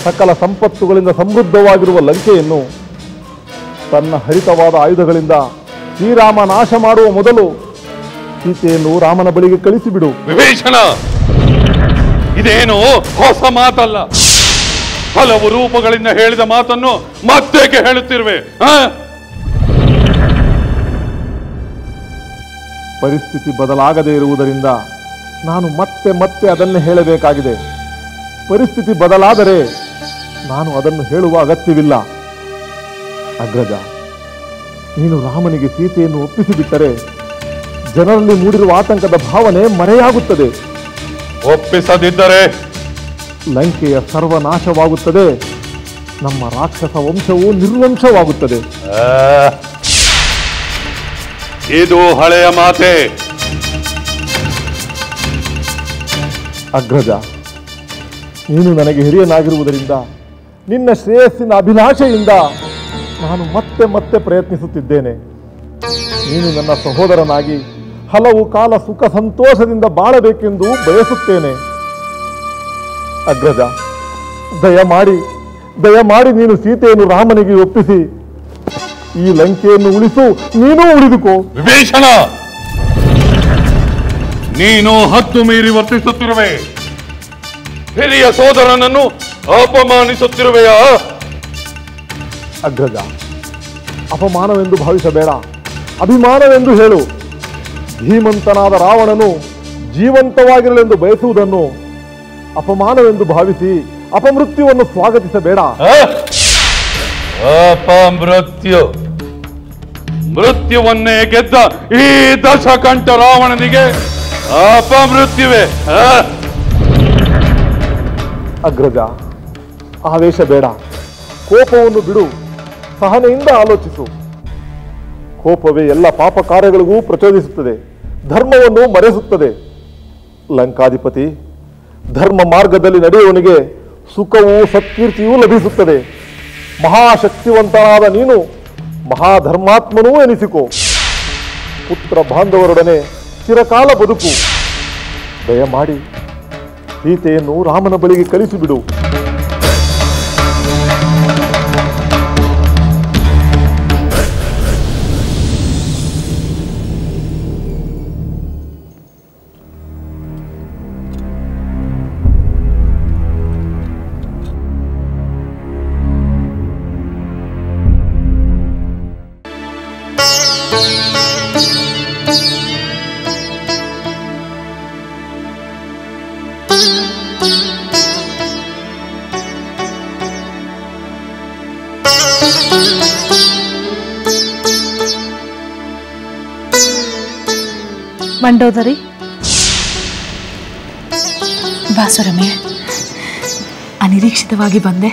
ಸಕಲ ಸಂಪತ್ತುಗಳಿಂದ ಸಮೃದ್ಧವಾಗಿರುವ ಲಂಕೆಯನ್ನು ತನ್ನ ಹರಿತವಾದ ಆಯುಧಗಳಿಂದ ಶ್ರೀರಾಮ ನಾಶ ಮಾಡುವ ಮೊದಲು ಸೀತೆಯನ್ನು ರಾಮನ ಬಳಿಗೆ ಕಳಿಸಿಬಿಡು. ವಿಭೀಷಣ, ಇದೇನು ಹೊಸ ಮಾತಲ್ಲ. ಹಲವು ರೂಪಗಳಿಂದ ಹೇಳಿದ ಮಾತನ್ನು ಮತ್ತೇಕೆ ಹೇಳುತ್ತಿರುವೆ? ಪರಿಸ್ಥಿತಿ ಬದಲಾಗದೇ ಇರುವುದರಿಂದ ನಾನು ಮತ್ತೆ ಮತ್ತೆ ಅದನ್ನೇ ಹೇಳಬೇಕಾಗಿದೆ. ಪರಿಸ್ಥಿತಿ ಬದಲಾದರೆ ನಾನು ಅದನ್ನು ಹೇಳುವ ಅಗತ್ಯವಿಲ್ಲ. ಅಗ್ರಜ, ನೀನು ರಾಮನಿಗೆ ಸೀತೆಯನ್ನು ಒಪ್ಪಿಸಿಬಿಟ್ಟರೆ ಜನರಲ್ಲಿ ಮೂಡಿರುವ ಆತಂಕದ ಭಾವನೆ ಮರೆಯಾಗುತ್ತದೆ. ಒಪ್ಪಿಸದಿದ್ದರೆ ಲಂಕೆಯ ಸರ್ವನಾಶವಾಗುತ್ತದೆ. ನಮ್ಮ ರಾಕ್ಷಸ ವಂಶವು ನಿರ್ವಂಶವಾಗುತ್ತದೆ. ಇದು ಹಳೆಯ ಮಾತೆ. ಅಗ್ರಜ, ನೀನು ನನಗೆ ಹಿರಿಯನಾಗಿರುವುದರಿಂದ, ನಿನ್ನ ಶ್ರೇಯಸ್ಸಿನ ಅಭಿಲಾಷೆಯಿಂದ ನಾನು ಮತ್ತೆ ಮತ್ತೆ ಪ್ರಯತ್ನಿಸುತ್ತಿದ್ದೇನೆ. ನೀನು ನನ್ನ ಸಹೋದರನಾಗಿ ಹಲವು ಕಾಲ ಸುಖ ಸಂತೋಷದಿಂದ ಬಾಳಬೇಕೆಂದು ಬಯಸುತ್ತೇನೆ. ಅಗ್ರಜ, ದಯಮಾಡಿ ನೀನು ಸೀತೆಯನ್ನು ರಾಮನಿಗೆ ಒಪ್ಪಿಸಿ ಈ ಲಂಕೆಯನ್ನು ಉಳಿಸು, ನೀನೂ ಉಳಿದುಕೋ. ವಿಭೀಷಣ, ನೀನು ಹತ್ತು ಮೀರಿ ವರ್ತಿಸುತ್ತಿರುವೆ. ಹಿರಿಯ ಸೋದರನನ್ನು ಅಪಮಾನಿಸುತ್ತಿರುವೆಯಾ? ಅಗ್ರಜ, ಅಪಮಾನವೆಂದು ಭಾವಿಸಬೇಡ, ಅಭಿಮಾನವೆಂದು ಹೇಳು. ಧೀಮಂತನಾದ ರಾವಣನು ಜೀವಂತವಾಗಿರಲೆಂದು ಬಯಸುವುದನ್ನು ಅಪಮಾನವೆಂದು ಭಾವಿಸಿ ಅಪಮೃತ್ಯುವನ್ನು ಸ್ವಾಗತಿಸಬೇಡ. ಮೃತ್ಯುವನ್ನೇ ಗೆದ್ದ ಈ ದಶಕಂಠ ರಾವಣನಿಗೆ ಅಪಮೃತ್ಯುವೆ. ಅಗ್ರಜ, ಆವೇಶ ಬೇಡ, ಕೋಪವನ್ನು ಬಿಡು, ಸಹನೆಯಿಂದ ಆಲೋಚಿಸು. ಕೋಪವೇ ಎಲ್ಲ ಪಾಪ ಕಾರ್ಯಗಳಿಗೂ ಪ್ರಚೋದಿಸುತ್ತದೆ, ಧರ್ಮವನ್ನು ಮರೆಸುತ್ತದೆ. ಲಂಕಾಧಿಪತಿ, ಧರ್ಮ ಮಾರ್ಗದಲ್ಲಿ ನಡೆಯುವವನಿಗೆ ಸುಖವೂ ಸತ್ಕೀರ್ತಿಯೂ ಲಭಿಸುತ್ತದೆ. ಮಹಾಶಕ್ತಿವಂತನಾದ ನೀನು ಮಹಾಧರ್ಮಾತ್ಮನೂ ಎನಿಸಿಕೋ. ಪುತ್ರ ಬಾಂಧವರೊಡನೆ ಚಿರಕಾಲ ಬದುಕು. ದಯಮಾಡಿ ಸೀತೆಯನ್ನು ರಾಮನ ಬಳಿಗೆ ಕಳಿಸಿಬಿಡು. ಮಂಡೋದರಿ, ಬಾಸುರಮೆ, ಅನಿರೀಕ್ಷಿತವಾಗಿ ಬಂದೆ.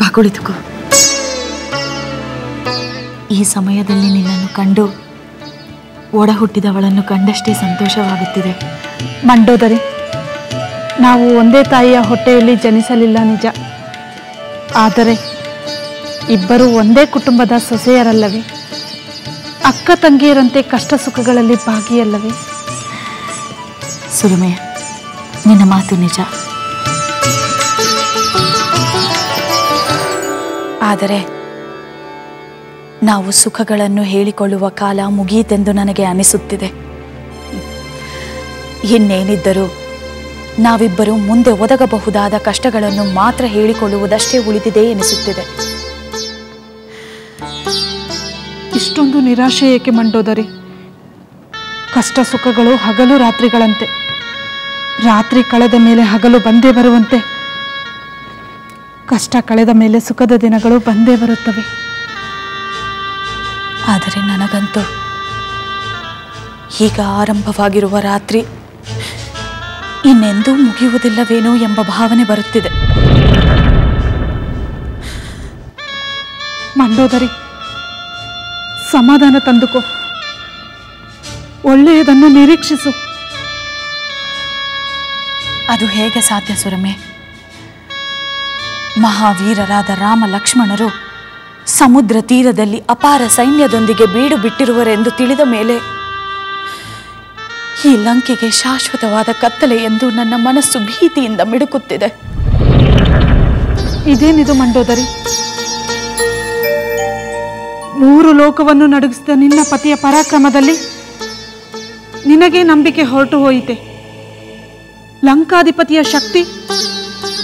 ಬಾ ಕುಳಿತುಕೋ. ಈ ಸಮಯದಲ್ಲಿ ನಿನ್ನನ್ನು ಕಂಡು ಒಡ ಹುಟ್ಟಿದವಳನ್ನು ಕಂಡಷ್ಟೇ ಸಂತೋಷವಾಗುತ್ತಿದೆ. ಮಂಡೋದರಿ, ನಾವು ಒಂದೇ ತಾಯಿಯ ಹೊಟ್ಟೆಯಲ್ಲಿ ಜನಿಸಲಿಲ್ಲ ನಿಜ, ಆದರೆ ಇಬ್ಬರು ಒಂದೇ ಕುಟುಂಬದ ಸೊಸೆಯರಲ್ಲವೇ? ಅಕ್ಕ ತಂಗಿಯರಂತೆ ಕಷ್ಟ ಸುಖಗಳಲ್ಲಿ ಭಾಗಿಯಲ್ಲವೇ? ಸುರಮೆ, ನಿನ್ನ ಮಾತು ನಿಜ. ಆದರೆ ನಾವು ಸುಖಗಳನ್ನು ಹೇಳಿಕೊಳ್ಳುವ ಕಾಲ ಮುಗಿಯಿತೆಂದು ನನಗೆ ಅನಿಸುತ್ತಿದೆ. ಇನ್ನೇನಿದ್ದರೂ ನಾವಿಬ್ಬರು ಮುಂದೆ ಒದಗಬಹುದಾದ ಕಷ್ಟಗಳನ್ನು ಮಾತ್ರ ಹೇಳಿಕೊಳ್ಳುವುದಷ್ಟೇ ಉಳಿದಿದೆ ಎನಿಸುತ್ತಿದೆ. ಇಷ್ಟೊಂದು ನಿರಾಶೆ ಏಕೆ ಮಂಡೋದರಿ? ಕಷ್ಟ ಸುಖಗಳು ಹಗಲು ರಾತ್ರಿಗಳಂತೆ. ರಾತ್ರಿ ಕಳೆದ ಮೇಲೆ ಹಗಲು ಬಂದೇ ಬರುವಂತೆ ಕಷ್ಟ ಕಳೆದ ಮೇಲೆ ಸುಖದ ದಿನಗಳು ಬಂದೇ ಬರುತ್ತವೆ. ಆದರೆ ನನಗಂತೂ ಈಗ ಆರಂಭವಾಗಿರುವ ರಾತ್ರಿ ಇನ್ನೆಂದೂ ಮುಗಿಯುವುದಿಲ್ಲವೇನೋ ಎಂಬ ಭಾವನೆ ಬರುತ್ತಿದೆ. ಮಂಡೋದರಿ, ಸಮಾಧಾನ ತಂದುಕೋ, ಒಳ್ಳೆಯದನ್ನು ನಿರೀಕ್ಷಿಸು. ಅದು ಹೇಗೆ ಸಾಧ್ಯ ಸುರಮೆ? ಮಹಾವೀರರಾದ ರಾಮ ಲಕ್ಷ್ಮಣರು ಸಮುದ್ರ ತೀರದಲ್ಲಿ ಅಪಾರ ಸೈನ್ಯದೊಂದಿಗೆ ಬೀಡು ಬಿಟ್ಟಿರುವರೆಂದು ತಿಳಿದ ಮೇಲೆ ಈ ಲಂಕೆಗೆ ಶಾಶ್ವತವಾದ ಕತ್ತಲೆ ಎಂದು ನನ್ನ ಮನಸ್ಸು ಭೀತಿಯಿಂದ ಮಿಡುಕುತ್ತಿದೆ. ಇದೇನಿದು ಮಂಡೋದರಿ? 3 ಲೋಕವನ್ನು ನಡುಗಿಸಿದ ನಿನ್ನ ಪತಿಯ ಪರಾಕ್ರಮದಲ್ಲಿ ನಿನಗೆ ನಂಬಿಕೆ ಹೊರಟು ಹೋಯಿತೆ. ಲಂಕಾಧಿಪತಿಯ ಶಕ್ತಿ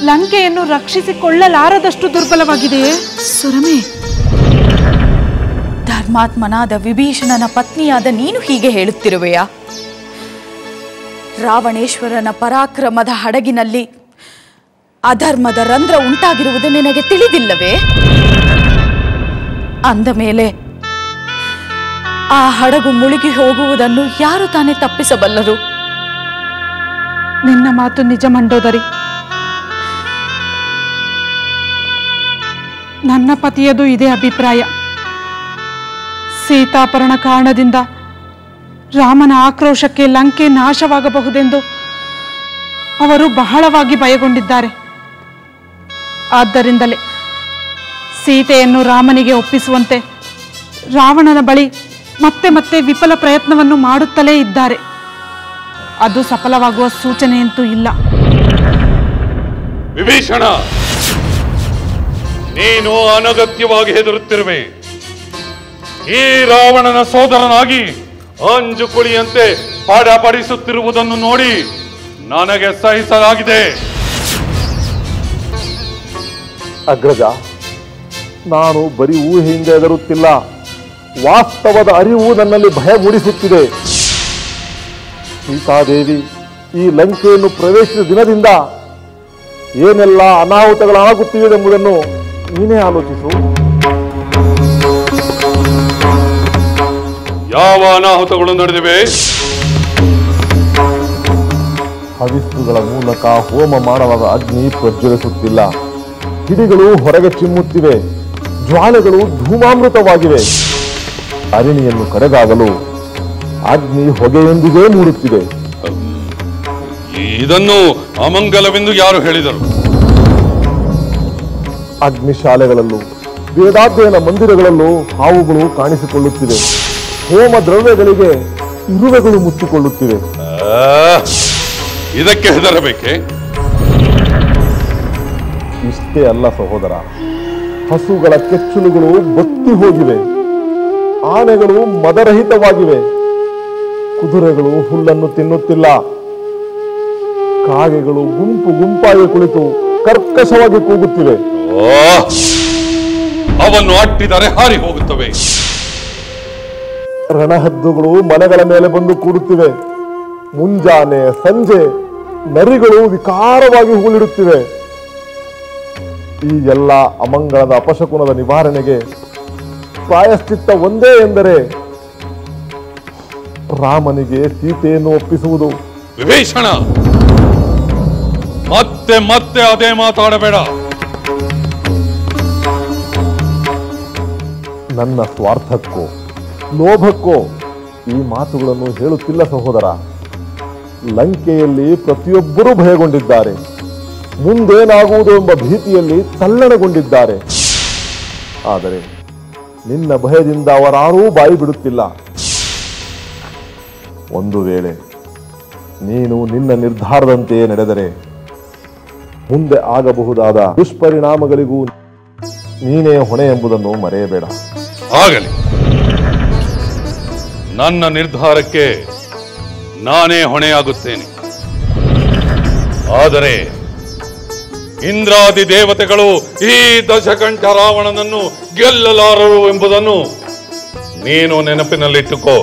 ಲಂಕೆಯನ್ನು ರಕ್ಷಿಸಿಕೊಳ್ಳಲಾರದಷ್ಟು ದುರ್ಬಲವಾಗಿದೆಯೇ? ಸುರಮೆ, ಧರ್ಮಾತ್ಮನಾದ ವಿಭೀಷಣನ ಪತ್ನಿಯಾದ ನೀನು ಹೀಗೆ ಹೇಳುತ್ತಿರುವೆಯಾ? ರಾವಣೇಶ್ವರನ ಪರಾಕ್ರಮದ ಹಡಗಿನಲ್ಲಿ ಅಧರ್ಮದ ರಂಧ್ರ ಉಂಟಾಗಿರುವುದು ನಿನಗೆ ತಿಳಿದಿಲ್ಲವೇ? ಅಂದ ಮೇಲೆ ಆ ಹಡಗು ಮುಳುಗಿ ಹೋಗುವುದನ್ನು ಯಾರು ತಾನೇ ತಪ್ಪಿಸಬಲ್ಲರು? ನಿನ್ನ ಮಾತು ನಿಜ ಮಂಡೋದರಿ. ನನ್ನ ಪತಿಯದು ಇದೇ ಅಭಿಪ್ರಾಯ. ಸೀತಾಪರಣ ಕಾರಣದಿಂದ ರಾಮನ ಆಕ್ರೋಶಕ್ಕೆ ಲಂಕೆ ನಾಶವಾಗಬಹುದೆಂದು ಅವರು ಬಹಳವಾಗಿ ಭಯಗೊಂಡಿದ್ದಾರೆ. ಆದ್ದರಿಂದಲೇ ಸೀತೆಯನ್ನು ರಾಮನಿಗೆ ಒಪ್ಪಿಸುವಂತೆ ರಾವಣನ ಬಳಿ ಮತ್ತೆ ಮತ್ತೆ ವಿಫಲ ಪ್ರಯತ್ನವನ್ನು ಮಾಡುತ್ತಲೇ ಇದ್ದಾರೆ. ಅದು ಸಫಲವಾಗುವ ಸೂಚನೆಯಂತೂ ಇಲ್ಲ. ವಿಭೀಷಣ, ನೀನು ಅನಗತ್ಯವಾಗಿ ಹೆದರುತ್ತಿರುವೆ. ಈ ರಾವಣನ ಸೋದರನಾಗಿ ಅಂಜು ಕುಳಿಯಂತೆ ಪಾಡಪಡಿಸುತ್ತಿರುವುದನ್ನು ನೋಡಿ ನನಗೆ ಸಹಿಸಲಾಗಿದೆ. ಅಗ್ರಜ, ನಾನು ಬರೀ ಊಹೆಯಿಂದ ಹೆದರುತ್ತಿಲ್ಲ. ವಾಸ್ತವದ ಅರಿವು ನನ್ನಲ್ಲಿ ಭಯ ಮೂಡಿಸುತ್ತಿದೆ. ಸೀತಾದೇವಿ ಈ ಲಂಕೆಯನ್ನು ಪ್ರವೇಶಿಸಿದ ದಿನದಿಂದ ಏನೆಲ್ಲ ಅನಾಹುತಗಳಾಗುತ್ತಿವೆ ಎಂಬುದನ್ನು ನೀನೇ ಆಲೋಚಿಸು. ಯಾವ ಅನಾಹುತಗಳು ನಡೆದಿವೆ? ಹವಿಸ್ಸುಗಳ ಮೂಲಕ ಹೋಮ ಮಾಡಲಾದ ಅಗ್ನಿ ಪ್ರಜ್ವಲಿಸುತ್ತಿಲ್ಲ. ಕಿಡಿಗಳು ಹೊರಗೆ ಚಿಮ್ಮುತ್ತಿವೆ, ಜ್ವಾಲೆಗಳು ಧೂಮಾಮೃತವಾಗಿವೆ. ಅರಣಿಯನ್ನು ಕಡೆದಾಗಲು ಅಗ್ನಿ ಹೊಗೆಯೊಂದಿಗೆ ಮೂಡುತ್ತಿದೆ. ಇದನ್ನು ಅಮಂಗಲವೆಂದು ಯಾರು ಹೇಳಿದರು? ಅಗ್ನಿಶಾಲೆಗಳಲ್ಲೂ ವೇದಾಧ್ಯಯನ ಮಂದಿರಗಳಲ್ಲೂ ಹಾವುಗಳು ಕಾಣಿಸಿಕೊಳ್ಳುತ್ತಿವೆ. ಹೋಮ ದ್ರವ್ಯಗಳಿಗೆ ಇರುವೆಗಳು ಮುಚ್ಚಿಕೊಳ್ಳುತ್ತಿವೆ. ಇದಕ್ಕೆ ಹೆದರಬೇಕೆ? ಇಷ್ಟೇ ಅಲ್ಲ ಸಹೋದರ, ಹಸುಗಳ ಕೆಚ್ಚಲುಗಳು ಬತ್ತಿ ಹೋಗಿವೆ, ಆನೆಗಳು ಮದರಹಿತವಾಗಿವೆ, ಕುದುರೆಗಳು ಹುಲ್ಲನ್ನು ತಿನ್ನುತ್ತಿಲ್ಲ, ಕಾಗೆಗಳು ಗುಂಪು ಗುಂಪಾಗಿ ಕುಳಿತು ಕರ್ಕಶವಾಗಿ ಕೂಗುತ್ತಿವೆ. ಅವನ್ನು ಅಟ್ಟಿದರೆ ಹಾರಿ ಹೋಗುತ್ತವೆ. ರಣಹದ್ದುಗಳು ಮನೆಗಳ ಮೇಲೆ ಬಂದು ಕೂಡುತ್ತಿವೆ. ಮುಂಜಾನೆ ಸಂಜೆ ನರಿಗಳು ವಿಕಾರವಾಗಿ ಹೂಳಿಡುತ್ತಿವೆ. ಈ ಎಲ್ಲ ಅಮಂಗಳದ ಅಪಶಕುನದ ನಿವಾರಣೆಗೆ ಪ್ರಾಯಶ್ಚಿತ್ತ ಒಂದೇ ಎಂದರೆ ರಾಮನಿಗೆ ಸೀತೆಯನ್ನು ಒಪ್ಪಿಸುವುದು. ವಿಭೀಷಣ, ಮತ್ತೆ ಮತ್ತೆ ಅದೇ ಮಾತಾಡಬೇಡ. ನನ್ನ ಸ್ವಾರ್ಥಕ್ಕೋ ಲೋಭಕ್ಕೋ ಈ ಮಾತುಗಳನ್ನು ಹೇಳುತ್ತಿಲ್ಲ ಸಹೋದರ. ಲಂಕೆಯಲ್ಲಿ ಪ್ರತಿಯೊಬ್ಬರೂ ಭಯಗೊಂಡಿದ್ದಾರೆ. ಮುಂದೇನಾಗುವುದು ಎಂಬ ಭೀತಿಯಲ್ಲಿ ತಲ್ಲಣಗೊಂಡಿದ್ದಾರೆ. ಆದರೆ ನಿನ್ನ ಭಯದಿಂದ ಅವರಾರೂ ಬಾಯಿ ಬಿಡುತ್ತಿಲ್ಲ. ಒಂದು ವೇಳೆ ನೀನು ನಿನ್ನ ನಿರ್ಧಾರದಂತೆಯೇ ನಡೆದರೆ ಮುಂದೆ ಆಗಬಹುದಾದ ದುಷ್ಪರಿಣಾಮಗಳಿಗೂ ನೀನೇ ಹೊಣೆ ಎಂಬುದನ್ನು ಮರೆಯಬೇಡ. ಆಗಲಿ, ನನ್ನ ನಿರ್ಧಾರಕ್ಕೆ ನಾನೇ ಹೊಣೆಯಾಗುತ್ತೇನೆ. ಆದರೆ ಇಂದ್ರಾದಿ ದೇವತೆಗಳು ಈ ದಶಕಂಠ ರಾವಣನನ್ನು ಗೆಲ್ಲಲಾರರು ಎಂಬುದನ್ನು ನೀನು ನೆನಪಿನಲ್ಲಿಟ್ಟುಕೋ.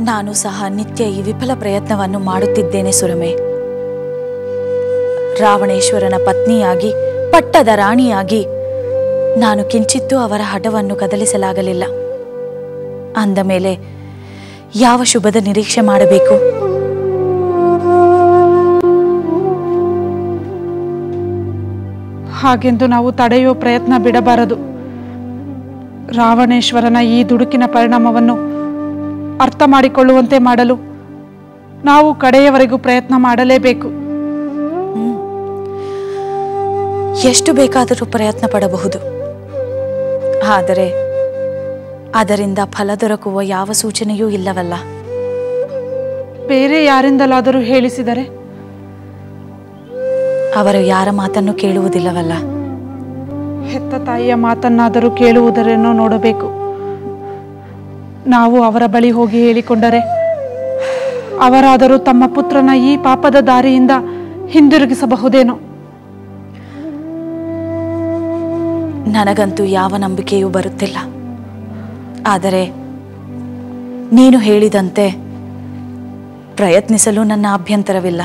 ನಾನು ಸಹ ನಿತ್ಯ ಈ ವಿಫಲ ಪ್ರಯತ್ನವನ್ನು ಮಾಡುತ್ತಿದ್ದೇನೆ ಸುರಮೆ. ರಾವಣೇಶ್ವರನ ಪತ್ನಿಯಾಗಿ ಪಟ್ಟದ ರಾಣಿಯಾಗಿ ನಾನು ಕಿಂಚಿತ್ತೂ ಅವರ ಹಠವನ್ನು ಕದಲಿಸಲಾಗಲಿಲ್ಲ. ಅಂದ ಮೇಲೆ ಯಾವ ಶುಭದ ನಿರೀಕ್ಷೆ ಮಾಡಬೇಕು? ಹಾಗೆಂದು ನಾವು ತಡೆಯುವ ಪ್ರಯತ್ನ ಬಿಡಬಾರದು. ರಾವಣೇಶ್ವರನ ಈ ದುಡುಕಿನ ಪರಿಣಾಮವನ್ನು ಅರ್ಥ ಮಾಡಿಕೊಳ್ಳುವಂತೆ ಮಾಡಲು ನಾವು ಕಡೆಯವರೆಗೂ ಪ್ರಯತ್ನ ಮಾಡಲೇಬೇಕು. ಎಷ್ಟು ಬೇಕಾದರೂ ಪ್ರಯತ್ನ ಪಡಬಹುದು. ಆದರೆ ಅದರಿಂದ ಫಲ ದೊರಕುವ ಯಾವ ಸೂಚನೆಯೂ ಇಲ್ಲವಲ್ಲ. ಬೇರೆ ಯಾರಿಂದಲಾದರೂ ಹೇಳಿಸಿದರೆ? ಅವರು ಯಾರ ಮಾತನ್ನು ಕೇಳುವುದಿಲ್ಲವಲ್ಲ. ಹೆತ್ತ ತಾಯಿಯ ಮಾತನ್ನಾದರೂ ಕೇಳುವುದರೇನೋ ನೋಡಬೇಕು. ನಾವು ಅವರ ಬಳಿ ಹೋಗಿ ಹೇಳಿಕೊಂಡರೆ ಅವರಾದರೂ ತಮ್ಮ ಪುತ್ರನ ಈ ಪಾಪದ ದಾರಿಯಿಂದ ಹಿಂದಿರುಗಿಸಬಹುದೇನೋ? ನನಗಂತೂ ಯಾವ ನಂಬಿಕೆಯೂ ಬರುತ್ತಿಲ್ಲ. ಆದರೆ ನೀನು ಹೇಳಿದಂತೆ ಪ್ರಯತ್ನಿಸಲು ನನ್ನ ಅಭ್ಯಂತರವಿಲ್ಲ.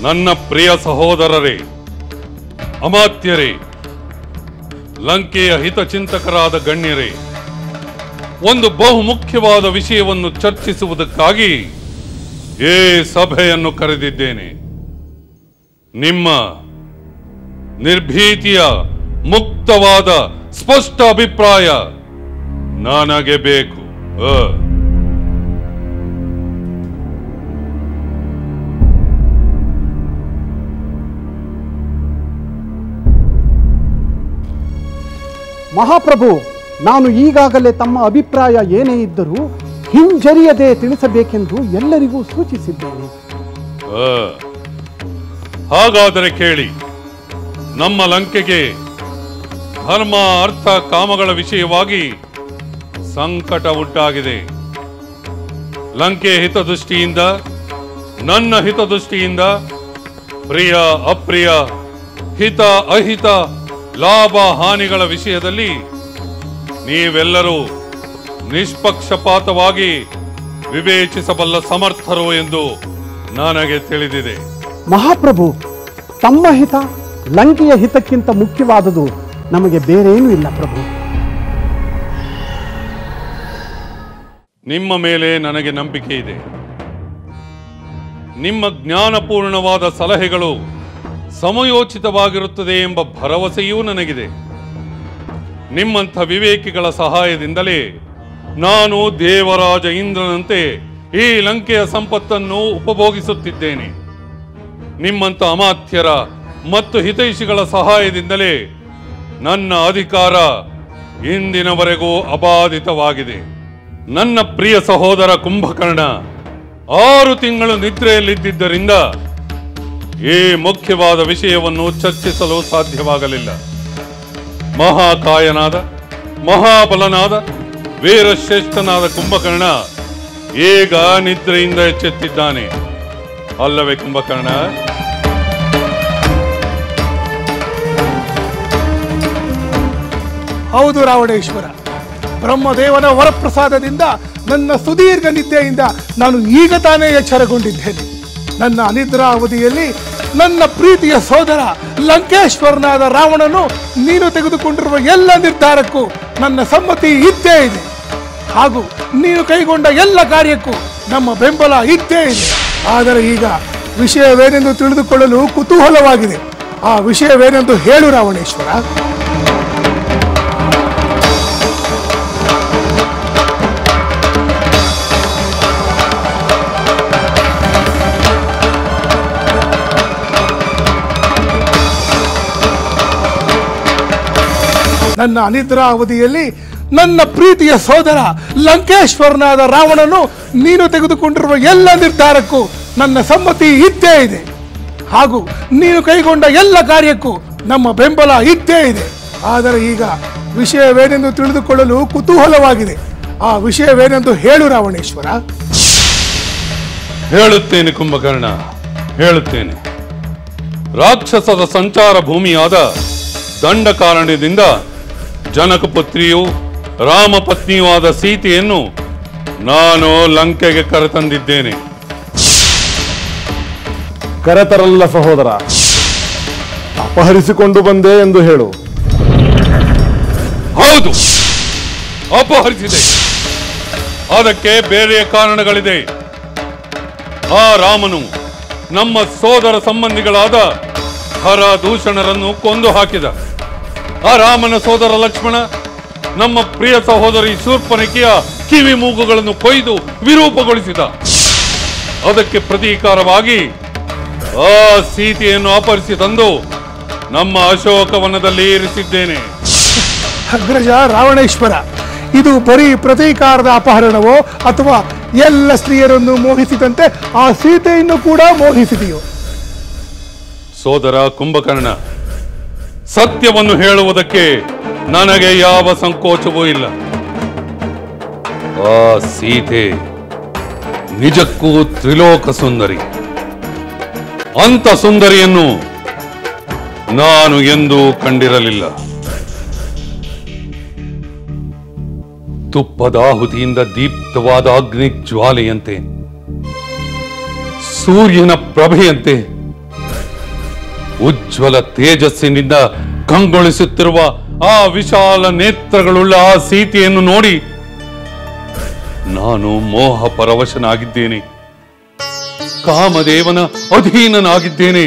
ನನ್ನ ಪ್ರಿಯ ಸಹೋದರರೇ, ಅಮಾತ್ಯರೇ, ಲಂಕೆಯ ಹಿತಚಿಂತಕರಾದ ಗಣ್ಯರೇ, ಒಂದು ಬಹುಮುಖ್ಯವಾದ ವಿಷಯವನ್ನು ಚರ್ಚಿಸುವುದಕ್ಕಾಗಿ ಈ ಸಭೆಯನ್ನು ಕರೆದಿದ್ದೇನೆ. ನಿಮ್ಮ ನಿರ್ಭೀತಿಯ ಮುಕ್ತವಾದ ಸ್ಪಷ್ಟ ಅಭಿಪ್ರಾಯ ನನಗೆ ಬೇಕು. ಮಹಾಪ್ರಭು, ನಾನು ಈಗಾಗಲೇ ತಮ್ಮ ಅಭಿಪ್ರಾಯ ಏನೇ ಇದ್ದರೂ ಹಿಂಜರಿಯದೆ ತಿಳಿಸಬೇಕೆಂದು ಎಲ್ಲರಿಗೂ ಸೂಚಿಸಿದ್ದೇನೆ. ಹಾಗಾದರೆ ಕೇಳಿ, ನಮ್ಮ ಲಂಕೆಗೆ ಧರ್ಮ ಅರ್ಥ ಕಾಮಗಳ ವಿಷಯವಾಗಿ ಸಂಕಟ ಉಂಟಾಗಿದೆ. ಲಂಕೆ ಹಿತದೃಷ್ಟಿಯಿಂದ, ನನ್ನ ಹಿತದೃಷ್ಟಿಯಿಂದ, ಪ್ರಿಯ ಅಪ್ರಿಯ, ಹಿತ ಅಹಿತ, ಲಾಭ ಹಾನಿಗಳ ವಿಷಯದಲ್ಲಿ ನೀವೆಲ್ಲರೂ ನಿಷ್ಪಕ್ಷಪಾತವಾಗಿ ವಿವೇಚಿಸಬಲ್ಲ ಸಮರ್ಥರು ಎಂದು ನನಗೆ ತಿಳಿದಿದೆ. ಮಹಾಪ್ರಭು, ತಮ್ಮ ಹಿತ ಲಂಕೆಯ ಹಿತಕ್ಕಿಂತ ಮುಖ್ಯವಾದುದು ನಮಗೆ ಬೇರೇನೂ ಇಲ್ಲ ಪ್ರಭು. ನಿಮ್ಮ ಮೇಲೆ ನನಗೆ ನಂಬಿಕೆ ಇದೆ. ನಿಮ್ಮ ಜ್ಞಾನಪೂರ್ಣವಾದ ಸಲಹೆಗಳು ಸಮಯೋಚಿತವಾಗಿರುತ್ತದೆ ಎಂಬ ಭರವಸೆಯೂ ನನಗಿದೆ. ನಿಮ್ಮಂಥ ವಿವೇಕಿಗಳ ಸಹಾಯದಿಂದಲೇ ನಾನು ದೇವರಾಜ ಇಂದ್ರನಂತೆ ಈ ಲಂಕೆಯ ಸಂಪತ್ತನ್ನು ಉಪಭೋಗಿಸುತ್ತಿದ್ದೇನೆ. ನಿಮ್ಮಂಥ ಅಮಾತ್ಯರ ಮತ್ತು ಹಿತೈಷಿಗಳ ಸಹಾಯದಿಂದಲೇ ನನ್ನ ಅಧಿಕಾರ ಇಂದಿನವರೆಗೂ ಅಬಾಧಿತವಾಗಿದೆ. ನನ್ನ ಪ್ರಿಯ ಸಹೋದರ ಕುಂಭಕರ್ಣ 6 ತಿಂಗಳು ನಿದ್ರೆಯಲ್ಲಿದ್ದರಿಂದ ಈ ಮುಖ್ಯವಾದ ವಿಷಯವನ್ನು ಚರ್ಚಿಸಲು ಸಾಧ್ಯವಾಗಲಿಲ್ಲ. ಮಹಾಕಾಯನಾದ, ಮಹಾಬಲನಾದ, ವೀರಶ್ರೇಷ್ಠನಾದ ಕುಂಭಕರ್ಣ ಈಗ ನಿದ್ರೆಯಿಂದ ಎಚ್ಚೆತ್ತಿದ್ದಾನೆ ಅಲ್ಲವೇ ಕುಂಭಕರ್ಣ? ಹೌದು ರಾವಣೇಶ್ವರ, ಬ್ರಹ್ಮದೇವನ ವರಪ್ರಸಾದದಿಂದ ನನ್ನ ಸುದೀರ್ಘ ನಿದ್ದೆಯಿಂದ ನಾನು ಈಗ ತಾನೇ ಎಚ್ಚರಗೊಂಡಿದ್ದೇನೆ. ನನ್ನ ಅನಿದ್ರಾ ಅವಧಿಯಲ್ಲಿ ನನ್ನ ಪ್ರೀತಿಯ ಸೋದರ ಲಂಕೇಶ್ವರನಾದ ರಾವಣನು ನೀನು ತೆಗೆದುಕೊಂಡಿರುವ ಎಲ್ಲ ನಿರ್ಧಾರಕ್ಕೂ ನನ್ನ ಸಮ್ಮತಿ ಇದ್ದೇ ಇದೆ. ಹಾಗೂ ನೀನು ಕೈಗೊಂಡ ಎಲ್ಲ ಕಾರ್ಯಕ್ಕೂ ನಮ್ಮ ಬೆಂಬಲ ಇದ್ದೇ ಇದೆ. ಆದರೆ ಈಗ ವಿಷಯವೇನೆಂದು ತಿಳಿದುಕೊಳ್ಳಲು ಕುತೂಹಲವಾಗಿದೆ. ಆ ವಿಷಯವೇನೆಂದು ಹೇಳು ರಾವಣೇಶ್ವರ. ನನ್ನ ಅನಿದ್ರಾ ಅವಧಿಯಲ್ಲಿ ನನ್ನ ಪ್ರೀತಿಯ ಸೋದರ ಲಂಕೇಶ್ವರನಾದ ರಾವಣನು ನೀನು ತೆಗೆದುಕೊಂಡಿರುವ ಎಲ್ಲ ನಿರ್ಧಾರಕ್ಕೂ ನನ್ನ ಸಮ್ಮತಿ ಇದ್ದೇ ಇದೆ. ಹಾಗೂ ನೀನು ಕೈಗೊಂಡ ಎಲ್ಲ ಕಾರ್ಯಕ್ಕೂ ನಮ್ಮ ಬೆಂಬಲ ಇದ್ದೇ ಇದೆ. ಆದರೆ ಈಗ ವಿಷಯವೇನೆಂದು ತಿಳಿದುಕೊಳ್ಳಲು ಕುತೂಹಲವಾಗಿದೆ. ಆ ವಿಷಯವೇನೆಂದು ಹೇಳು ರಾವಣೇಶ್ವರ. ಹೇಳುತ್ತೇನೆ ಕುಂಭಕರ್ಣ, ಹೇಳುತ್ತೇನೆ. ರಾಕ್ಷಸದ ಸಂಚಾರ ಭೂಮಿಯಾದ ದಂಡಕಾರಣ್ಯದಿಂದ ಜನಕಪುತ್ರಿಯೂ ರಾಮಪತ್ನಿಯೂ ಆದ ಸೀತೆಯನ್ನು ನಾನು ಲಂಕೆಗೆ ಕರೆತಂದಿದ್ದೇನೆ. ಕರೆತರಲ್ಲ ಸಹೋದರ, ಅಪಹರಿಸಿಕೊಂಡು ಬಂದೆ ಎಂದು ಹೇಳು. ಹೌದು, ಅಪಹರಿಸಿದೆ. ಅದಕ್ಕೆ ಬೇರೆಯ ಕಾರಣಗಳಿದೆ. ಆ ರಾಮನು ನಮ್ಮ ಸೋದರ ಸಂಬಂಧಿಗಳಾದ ಹರ ದೂಷಣರನ್ನು ಕೊಂದು ಹಾಕಿದ. ಆ ರಾಮನ ಸೋದರ ಲಕ್ಷ್ಮಣ ನಮ್ಮ ಪ್ರಿಯ ಸಹೋದರಿ ಶೂರ್ಪನಖಿಯ ಕಿವಿ ಮೂಗುಗಳನ್ನು ಕೊಯ್ದು ವಿರೂಪಗೊಳಿಸಿದ. ಅದಕ್ಕೆ ಪ್ರತೀಕಾರವಾಗಿ ಆ ಸೀತೆಯನ್ನು ಅಪಹರಿಸಿ ತಂದು ನಮ್ಮ ಅಶೋಕವನದಲ್ಲಿ ಇರಿಸಿದ್ದೇನೆ. ಅಗ್ರಜ ರಾವಣೇಶ್ವರ, ಇದು ಬರೀ ಪ್ರತೀಕಾರದ ಅಪಹರಣವೋ ಅಥವಾ ಎಲ್ಲ ಸ್ತ್ರೀಯರನ್ನು ಮೋಹಿಸಿದಂತೆ ಆ ಸೀತೆಯನ್ನು ಕೂಡ ಮೋಹಿಸಿದೆಯೋ? ಸೋದರ ಕುಂಭಕರ್ಣ, ಸತ್ಯವನ್ನು ಹೇಳುವುದಕ್ಕೆ ನನಗೆ ಯಾವ ಸಂಕೋಚವೂ ಇಲ್ಲ. ಆ ಸೀತೆ ನಿಜಕ್ಕೂ ತ್ರಿಲೋಕ ಸುಂದರಿ. ಅಂತ ಸುಂದರಿಯನ್ನು ನಾನು ಎಂದೂ ಕಂಡಿರಲಿಲ್ಲ. ತುಪ್ಪದಾಹುತಿಯಿಂದ ದೀಪ್ತವಾದ ಅಗ್ನಿ ಜ್ವಾಲೆಯಂತೆ, ಸೂರ್ಯನ ಪ್ರಭೆಯಂತೆ, ಉಜ್ವಲ ತೇಜಸ್ಸಿನಿಂದ ಕಂಗೊಳಿಸುತ್ತಿರುವ ಆ ವಿಶಾಲ ನೇತ್ರಗಳುಳ್ಳ ಆ ಸೀತೆಯನ್ನು ನೋಡಿ ನಾನು ಮೋಹ ಪರವಶನಾಗಿದ್ದೇನೆ. ಕಾಮದೇವನ ಅಧೀನನಾಗಿದ್ದೇನೆ.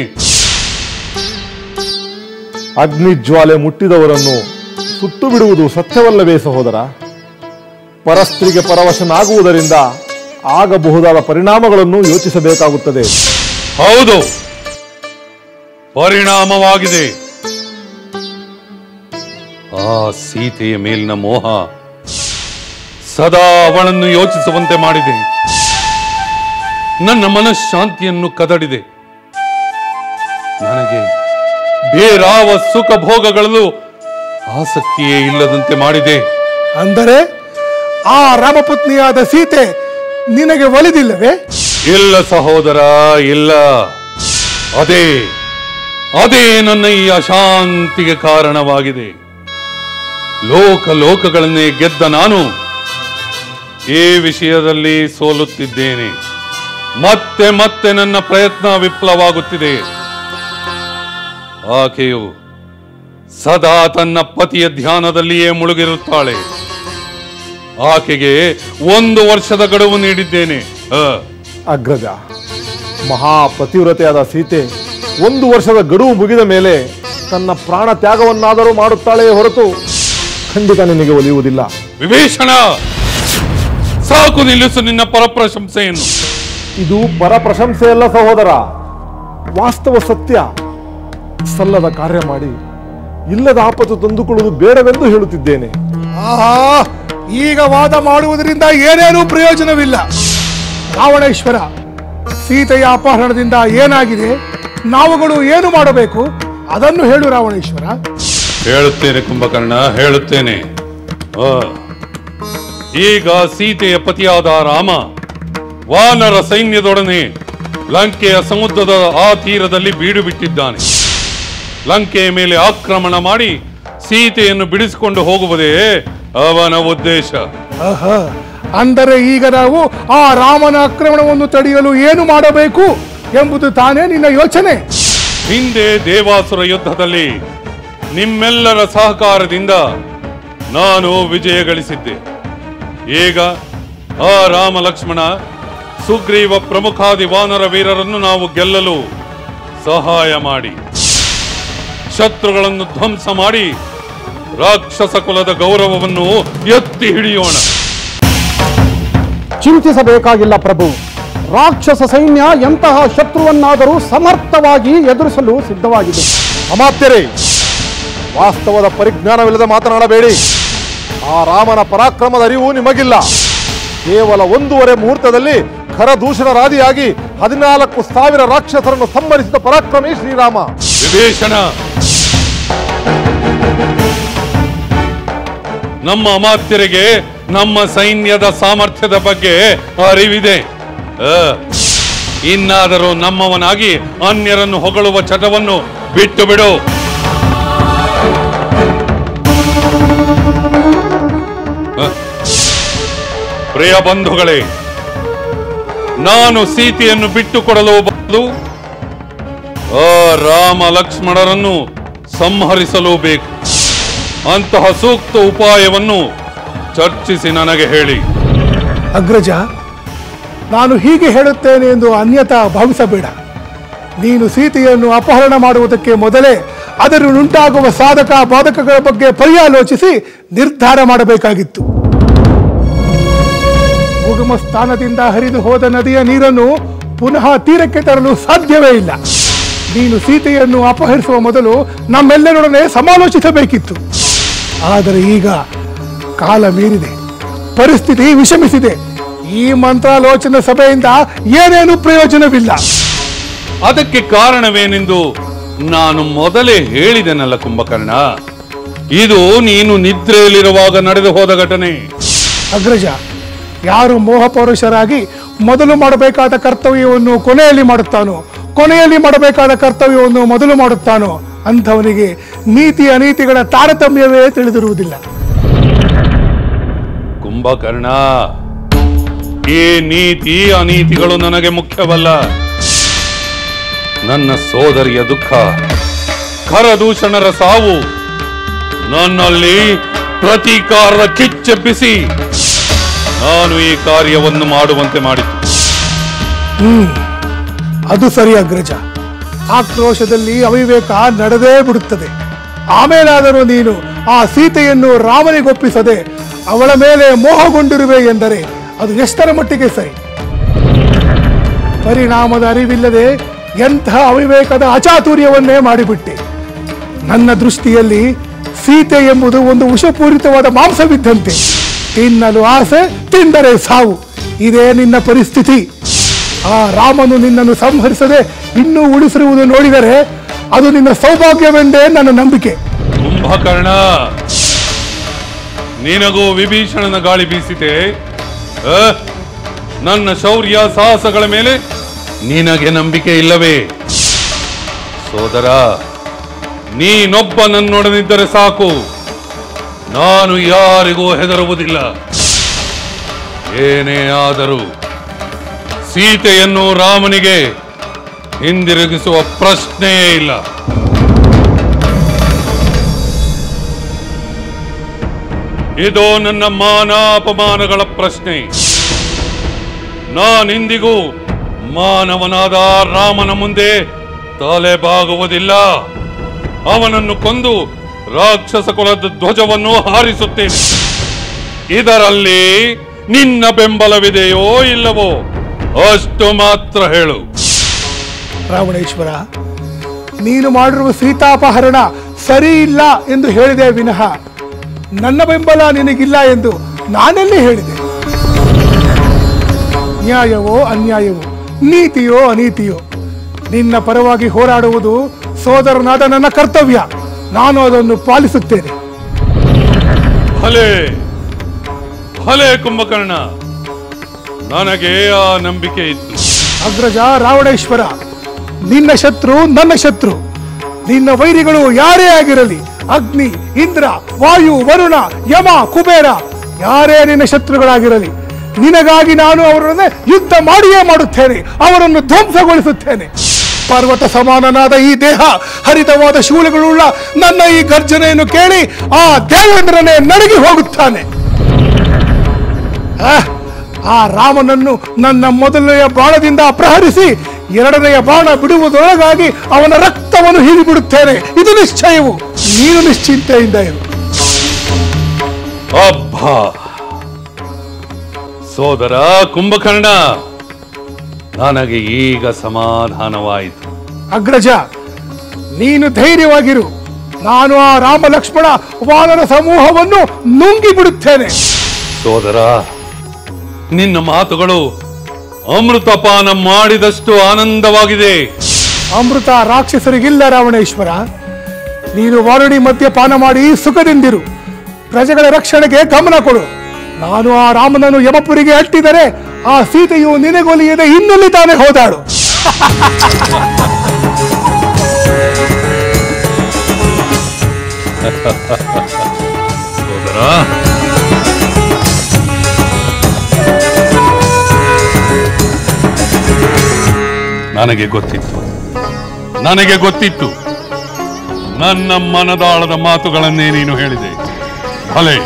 ಅಗ್ನಿಜ್ವಾಲೆ ಮುಟ್ಟಿದವರನ್ನು ಸುಟ್ಟು ಬಿಡುವುದು ಸತ್ಯವಲ್ಲವೇ ಸಹೋದರ? ಪರಸ್ತ್ರೀಗೆ ಪರವಶನಾಗುವುದರಿಂದ ಆಗಬಹುದಾದ ಪರಿಣಾಮಗಳನ್ನು ಯೋಚಿಸಬೇಕಾಗುತ್ತದೆ. ಹೌದು, ಪರಿಣಾಮವಾಗಿದೆ. ಆ ಸೀತೆಯ ಮೇಲಿನ ಮೋಹ ಸದಾ ಅವಳನ್ನು ಯೋಚಿಸುವಂತೆ ಮಾಡಿದೆ. ನನ್ನ ಮನಃಶಾಂತಿಯನ್ನು ಕದಡಿದೆ. ನನಗೆ ಬೇರಾವ ಸುಖ ಭೋಗಗಳಲ್ಲೂ ಆಸಕ್ತಿಯೇ ಇಲ್ಲದಂತೆ ಮಾಡಿದೆ. ಅಂದರೆ ಆ ರಾಮಪತ್ನಿಯಾದ ಸೀತೆ ನಿನಗೆ ಒಲಿದಿಲ್ಲವೇ? ಇಲ್ಲ ಸಹೋದರ, ಇಲ್ಲ. ಅದೇ ನನ್ನ ಈ ಅಶಾಂತಿಗೆ ಕಾರಣವಾಗಿದೆ. ಲೋಕಗಳನ್ನೇ ಗೆದ್ದ ನಾನು ಈ ವಿಷಯದಲ್ಲಿ ಸೋಲುತ್ತಿದ್ದೇನೆ. ಮತ್ತೆ ಮತ್ತೆ ನನ್ನ ಪ್ರಯತ್ನ ವಿಫಲವಾಗುತ್ತಿದೆ. ಆಕೆಯು ಸದಾ ತನ್ನ ಪತಿಯ ಧ್ಯಾನದಲ್ಲಿಯೇ ಮುಳುಗಿರುತ್ತಾಳೆ. ಆಕೆಗೆ 1 ವರ್ಷದ ಗಡುವು ನೀಡಿದ್ದೇನೆ. ಅಗ್ರಜ, ಮಹಾಪತಿವ್ರತೆಯಾದ ಸೀತೆ 1 ವರ್ಷದ ಗಡುವು ಮುಗಿದ ಮೇಲೆ ತನ್ನ ಪ್ರಾಣ ತ್ಯಾಗವನ್ನಾದರೂ ಮಾಡುತ್ತಾಳೆಯೇ ಹೊರತು ಖಂಡಿತ ನಿನಗೆ ಒಲಿಯುವುದಿಲ್ಲ. ವಿಭೀಷಣ, ಸಾಕು ನಿಲ್ಲಿಸು ನಿನ್ನ ಪರಪ್ರಶಂಸೆಯನ್ನು. ಇದು ಪರಪ್ರಶಂಸೆಯಲ್ಲ ಸಹೋದರ, ವಾಸ್ತವ ಸತ್ಯ. ಸಲ್ಲದ ಕಾರ್ಯ ಮಾಡಿ ಇಲ್ಲದ ಆಪತ್ತು ತಂದುಕೊಳ್ಳುವುದು ಬೇಡವೆಂದು ಹೇಳುತ್ತಿದ್ದೇನೆ. ಆಹಾ, ಈಗ ವಾದ ಮಾಡುವುದರಿಂದ ಏನೇನೂ ಪ್ರಯೋಜನವಿಲ್ಲ. ರಾವಣೇಶ್ವರ, ಸೀತೆಯ ಅಪಹರಣದಿಂದ ಏನಾಗಿದೆ, ನಾವುಗಳು ಏನು ಮಾಡಬೇಕು ಅದನ್ನು ಹೇಳು ರಾವಣೇಶ್ವರ. ಹೇಳುತ್ತೇನೆ ಕುಂಭಕರ್ಣ, ಹೇಳುತ್ತೇನೆ. ಈಗ ಸೀತೆಯ ಪತಿಯಾದ ರಾಮ ವಾನರ ಸೈನ್ಯದೊಡನೆ ಲಂಕೆಯ ಸಮುದ್ರದ ಆ ತೀರದಲ್ಲಿ ಬೀಡು ಬಿಟ್ಟಿದ್ದಾನೆ. ಲಂಕೆಯ ಮೇಲೆ ಆಕ್ರಮಣ ಮಾಡಿ ಸೀತೆಯನ್ನು ಬಿಡಿಸಿಕೊಂಡು ಹೋಗುವುದೇ ಅವನ ಉದ್ದೇಶ. ಅಂದರೆ ಈಗ ನಾವು ಆ ರಾಮನ ಆಕ್ರಮಣವನ್ನು ತಡೆಯಲು ಏನು ಮಾಡಬೇಕು ಎಂಬುದು ತಾನೇ ನಿನ್ನ ಯೋಚನೆ? ಹಿಂದೆ ದೇವಾಸುರ ಯುದ್ಧದಲ್ಲಿ ನಿಮ್ಮೆಲ್ಲರ ಸಹಕಾರದಿಂದ ನಾನು ವಿಜಯ ಗಳಿಸಿದ್ದೆ. ಈಗ ಆ ರಾಮ ಲಕ್ಷ್ಮಣ ಸುಗ್ರೀವ ಪ್ರಮುಖಾದಿ ವಾನರ ವೀರರನ್ನು ನಾವು ಗೆಲ್ಲಲು ಸಹಾಯ ಮಾಡಿ ಶತ್ರುಗಳನ್ನು ಧ್ವಂಸ ಮಾಡಿ ರಾಕ್ಷಸ ಕುಲದ ಗೌರವವನ್ನು ಎತ್ತಿ ಹಿಡಿಯೋಣ. ಚಿಂತಿಸಬೇಕಾಗಿಲ್ಲ ಪ್ರಭು. ರಾಕ್ಷಸ ಸೈನ್ಯ ಎಂತಹ ಶತ್ರುವನ್ನಾದರೂ ಸಮರ್ಥವಾಗಿ ಎದುರಿಸಲು ಸಿದ್ಧವಾಗಿದೆ. ಅಮಾತ್ಯರೇ, ವಾಸ್ತವದ ಪರಿಜ್ಞಾನವಿಲ್ಲದೆ ಮಾತನಾಡಬೇಡಿ. ಆ ರಾಮನ ಪರಾಕ್ರಮದ ಅರಿವು ನಿಮಗಿಲ್ಲ. ಕೇವಲ 1.5 ಮುಹೂರ್ತದಲ್ಲಿ ಖರದೂಷಣರಾದಿಯಾಗಿ 14,000 ರಾಕ್ಷಸರನ್ನು ಸಂಹರಿಸಿದ ಪರಾಕ್ರಮಿ ಶ್ರೀರಾಮ. ವಿಭೀಷಣ, ನಮ್ಮ ಅಮಾತ್ಯರಿಗೆ ನಮ್ಮ ಸೈನ್ಯದ ಸಾಮರ್ಥ್ಯದ ಬಗ್ಗೆ ಅರಿವಿದೆ. ಇನ್ನಾದರೂ ನಮ್ಮವನಾಗಿ ಅನ್ಯರನ್ನು ಹೊಗಳುವ ಚಟವನ್ನು ಬಿಟ್ಟು ಬಿಡು. ಪ್ರಿಯ ಬಂಧುಗಳೇ, ನಾನು ಸೀತೆಯನ್ನು ಬಿಟ್ಟುಕೊಡಲು ಬದಲು ಆ ರಾಮ ಲಕ್ಷ್ಮಣರನ್ನು ಸಂಹರಿಸಲು ಬೇಕು. ಅಂತಹ ಸೂಕ್ತ ಉಪಾಯವನ್ನು ಚರ್ಚಿಸಿ ನನಗೆ ಹೇಳಿ. ಅಗ್ರಜ, ನಾನು ಹೀಗೆ ಹೇಳುತ್ತೇನೆ ಎಂದು ಅನ್ಯತಾ ಭಾವಿಸಬೇಡ. ನೀನು ಸೀತೆಯನ್ನು ಅಪಹರಣ ಮಾಡುವುದಕ್ಕೆ ಮೊದಲೇ ಅದರಲ್ಲುಂಟಾಗುವ ಸಾಧಕ ಬಾಧಕಗಳ ಬಗ್ಗೆ ಪರ್ಯಾಲೋಚಿಸಿ ನಿರ್ಧಾರ ಮಾಡಬೇಕಾಗಿತ್ತು. ಉಗಮ ಸ್ಥಾನದಿಂದ ಹರಿದು ಹೋದ ನದಿಯ ನೀರನ್ನು ಪುನಃ ತೀರಕ್ಕೆ ತರಲು ಸಾಧ್ಯವೇ ಇಲ್ಲ. ನೀನು ಸೀತೆಯನ್ನು ಅಪಹರಿಸುವ ಮೊದಲು ನಮ್ಮೆಲ್ಲರೊಡನೆ ಸಮಾಲೋಚಿಸಬೇಕಿತ್ತು. ಆದರೆ ಈಗ ಕಾಲ ಮೀರಿದೆ, ಪರಿಸ್ಥಿತಿ ವಿಷಮಿಸಿದೆ. ಈ ಮಂತ್ರಾಲೋಚನಾ ಸಭೆಯಿಂದ ಏನೇನು ಪ್ರಯೋಜನವಿಲ್ಲ. ಅದಕ್ಕೆ ಕಾರಣವೇನೆಂದು ನಾನು ಮೊದಲೇ ಹೇಳಿದೆನಲ್ಲ ಕುಂಭಕರ್ಣ. ಇದು ನೀನು ನಿದ್ರೆಯಲ್ಲಿರುವಾಗ ನಡೆದು ಹೋದ ಘಟನೆ. ಅಗ್ರಜ, ಯಾರು ಮೋಹಪೌರುಷರಾಗಿ ಮೊದಲು ಮಾಡಬೇಕಾದ ಕರ್ತವ್ಯವನ್ನು ಕೊನೆಯಲ್ಲಿ ಮಾಡುತ್ತಾನೋ, ಕೊನೆಯಲ್ಲಿ ಮಾಡಬೇಕಾದ ಕರ್ತವ್ಯವನ್ನು ಮೊದಲು ಮಾಡುತ್ತಾನೋ ಅಂಥವನಿಗೆ ನೀತಿ ಅನೀತಿಗಳ ತಾರತಮ್ಯವೇ ತಿಳಿದಿರುವುದಿಲ್ಲ. ಕುಂಭಕರ್ಣ, ಈ ನೀತಿ ಅನೀತಿಗಳು ನನಗೆ ಮುಖ್ಯವಲ್ಲ. ನನ್ನ ಸೋದರಿಯ ದುಃಖ, ಖರದೂಷಣರ ಸಾವು ನನ್ನಲ್ಲಿ ಪ್ರತೀಕಾರದ ಕಿಚ್ಚೆಬ್ಬಿಸಿ ನಾನು ಈ ಕಾರ್ಯವನ್ನು ಮಾಡುವಂತೆ ಮಾಡಿತು. ಅದು ಸರಿ ಅಗ್ರಜ. ಆಕ್ರೋಶದಲ್ಲಿ ಅವಿವೇಕ ನಡೆದೇ ಬಿಡುತ್ತದೆ. ಆಮೇಲಾದರೂ ನೀನು ಆ ಸೀತೆಯನ್ನು ರಾಮನಿಗೊಪ್ಪಿಸದೆ ಅವಳ ಮೇಲೆ ಮೋಹಗೊಂಡಿರುವೆ ಎಂದರೆ ಅದು ಎಷ್ಟರ ಮಟ್ಟಿಗೆ ಸರಿ? ಪರಿಣಾಮದ ಅರಿವಿಲ್ಲದೆ ಎಂಥ ಅವಿವೇಕದ ಅಚಾತುರ್ಯವನ್ನೇ ಮಾಡಿಬಿಟ್ಟೆ. ನನ್ನ ದೃಷ್ಟಿಯಲ್ಲಿ ಸೀತೆ ಎಂಬುದು ಒಂದು ವಿಷಪೂರಿತವಾದ ಮಾಂಸವಿದ್ದಂತೆ. ತಿನ್ನಲು ಆಸೆ, ತಿಂದರೆ ಸಾವು. ಇದೇ ನಿನ್ನ ಪರಿಸ್ಥಿತಿ. ಆ ರಾಮನು ನಿನ್ನನ್ನು ಸಂಹರಿಸದೆ ಇನ್ನೂ ಉಳಿಸಿರುವುದು ನೋಡಿದರೆ ಅದು ನಿನ್ನ ಸೌಭಾಗ್ಯವೆಂದೇ ನನ್ನ ನಂಬಿಕೆ. ಕುಂಭಕರ್ಣ, ನಿನಗೂ ವಿಭೀಷಣನ ಗಾಳಿ ಬೀಸಿದೆ. ನನ್ನ ಶೌರ್ಯ ಸಾಹಸಗಳ ಮೇಲೆ ನಿನಗೆ ನಂಬಿಕೆ ಇಲ್ಲವೇ? ಸೋದರ, ನೀನೊಬ್ಬ ನನ್ನೊಡನಿದ್ದರೆ ಸಾಕು. ನಾನು ಯಾರಿಗೂ ಹೆದರುವುದಿಲ್ಲ. ಏನೇ ಆದರೂ ಸೀತೆಯನ್ನು ರಾಮನಿಗೆ ಹಿಂದಿರುಗಿಸುವ ಪ್ರಶ್ನೆಯೇ ಇಲ್ಲ. ಇದು ನನ್ನ ಮಾನ ಅಪಮಾನಗಳ ಪ್ರಶ್ನೆ. ನಾನಿಂದಿಗೂ ಮಾನವನಾದ ರಾಮನ ಮುಂದೆ ತಲೆ ಬಾಗುವುದಿಲ್ಲ. ಅವನನ್ನು ಕೊಂದು ರಾಕ್ಷಸ ಕುಲದ ಧ್ವಜವನ್ನು ಹಾರಿಸುತ್ತೇನೆ. ಇದರಲ್ಲಿ ನಿನ್ನ ಬೆಂಬಲವಿದೆಯೋ ಇಲ್ಲವೋ ಅಷ್ಟು ಮಾತ್ರ ಹೇಳು. ರಾವಣೇಶ್ವರ, ನೀನು ಮಾಡಿರುವ ಸೀತಾಪಹರಣ ಸರಿ ಇಲ್ಲ ಎಂದು ಹೇಳಿದೆ ವಿನಃ ನನ್ನ ಬೆಂಬಲ ನಿನಗಿಲ್ಲ ಎಂದು ನಾನೆಲ್ಲಿ ಹೇಳಿದೆ? ನ್ಯಾಯವೋ ಅನ್ಯಾಯವೋ, ನೀತಿಯೋ ಅನೀತಿಯೋ, ನಿನ್ನ ಪರವಾಗಿ ಹೋರಾಡುವುದು ಸೋದರನಾದ ನನ್ನ ಕರ್ತವ್ಯ. ನಾನು ಅದನ್ನು ಪಾಲಿಸುತ್ತೇನೆ. ಭಲೆ ಭಲೆ ಕುಂಭಕರ್ಣ, ನನಗೆ ಆ ನಂಬಿಕೆ ಇತ್ತು. ಅಗ್ರಜ ರಾವಣೇಶ್ವರ, ನಿನ್ನ ಶತ್ರು ನನ್ನ ಶತ್ರು. ನಿನ್ನ ವೈರಿಗಳು ಯಾರೇ ಆಗಿರಲಿ, ಅಗ್ನಿ, ಇಂದ್ರ, ವಾಯು, ವರುಣ, ಯಮ, ಕುಬೇರ, ಯಾರೇ ನಿನ್ನ ಶತ್ರುಗಳಾಗಿರಲಿ, ನಿನಗಾಗಿ ನಾನು ಅವರನ್ನು ಯುದ್ಧ ಮಾಡಿಯೇ ಮಾಡುತ್ತೇನೆ. ಅವರನ್ನು ಧ್ವಂಸಗೊಳಿಸುತ್ತೇನೆ. ಪರ್ವತ ಸಮಾನನಾದ ಈ ದೇಹ, ಹರಿತವಾದ ಶೂಲಗಳುಳ್ಳ ನನ್ನ ಈ ಗರ್ಜನೆಯನ್ನು ಕೇಳಿ ಆ ದೇವೇಂದ್ರನೇ ನಡಗಿ ಹೋಗುತ್ತಾನೆ. ಆ ರಾಮನನ್ನು ನನ್ನ ಮೊದಲನೆಯ ಬಾಣದಿಂದ ಅಪಹರಿಸಿ ಎರಡನೆಯ ಬಾಣ ಬಿಡುವುದರೊಳಗಾಗಿ ಅವನ ರಕ್ತವನ್ನು ಹೀರಿಬಿಡುತ್ತೇನೆ. ಇದು ನಿಶ್ಚಯವು. ನೀನು ನಿಶ್ಚಿಂತೆಯಿಂದ ಇರು. ಅಬ್ಬಾ ಸೋದರ ಕುಂಭಕರ್ಣ, ನನಗೆ ಈಗ ಸಮಾಧಾನವಾಯಿತು. ಅಗ್ರಜ, ನೀನು ಧೈರ್ಯವಾಗಿರು. ನಾನು ಆ ರಾಮ ಲಕ್ಷ್ಮಣ ವಾನರ ಸಮೂಹವನ್ನು ನುಂಗಿ ಬಿಡುತ್ತೇನೆ. ಸೋದರ, ನಿನ್ನ ಮಾತುಗಳು ಅಮೃತಪಾನ ಮಾಡಿದಷ್ಟು ಆನಂದವಾಗಿದೆ. ಅಮೃತ ರಾಕ್ಷಸರಿಗಿಲ್ಲ ರಾವಣೇಶ್ವರ. ನೀನು ವಾರುಣಿ ಮದ್ಯಪಾನ ಮಾಡಿ ಸುಖದಿಂದಿರು. ಪ್ರಜೆಗಳ ರಕ್ಷಣೆಗೆ ಗಮನ ಕೊಡು. ನಾನು ಆ ರಾಮನನ್ನು ಯಮಪುರಿಗೆ ಅಟ್ಟಿದರೆ ಆ ಸೀತೆಯು ನಿನಗೊಲಿಯದೆ ಇನ್ನೆಲ್ಲಿ ತಾನೇ ಹೋದಾಳು. ಸೋದರ, ನನಗೆ ಗೊತ್ತಿತ್ತು ನನ್ನ ಮನದಾಳದ ಮಾತುಗಳನ್ನೇ ನೀನು ಹೇಳಿದೆ. ಭಲೆ,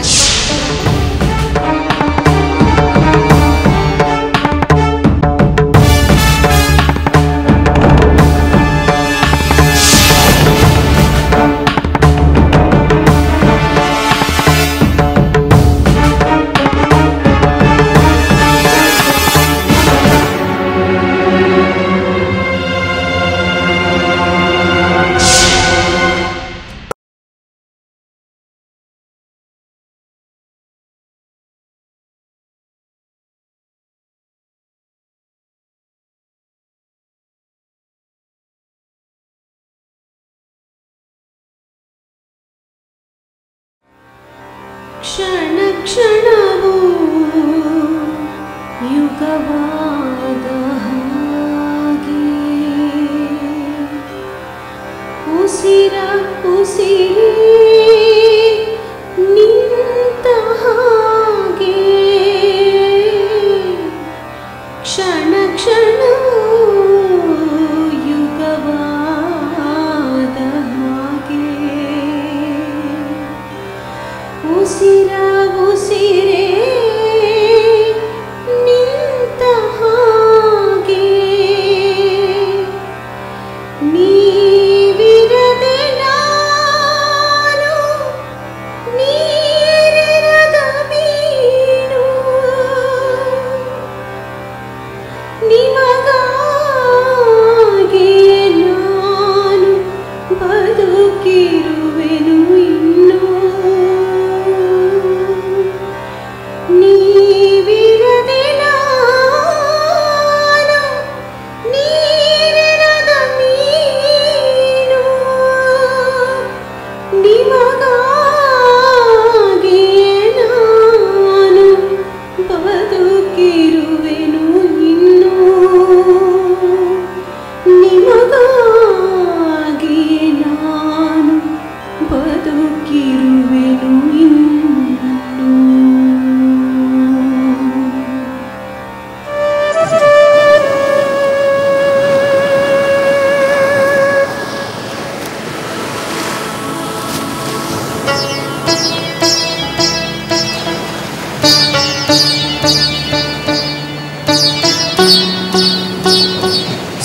ಕ್ಷಣ ಕ್ಷಣವೂ ಯುಗವಾದ ಹಾಗೆ ಉಸಿರ ಉಸಿರೇ ನಿಂತ ಹಾಗೆ ಕ್ಷಣ ಕ್ಷಣವೂ ಯುಗವಾದ ಹಾಗೆ ಉಸಿರ ಉಸಿರೇ ನಿಂತ ಹಾಗೆ ನೀವಿರದೆ ನಾನು ನೀರಿರದ ಮೀನು ನಿಮಗಾಗಿ ನಾನು ಬದುಕಿರುವೆನು ಇನ್ನು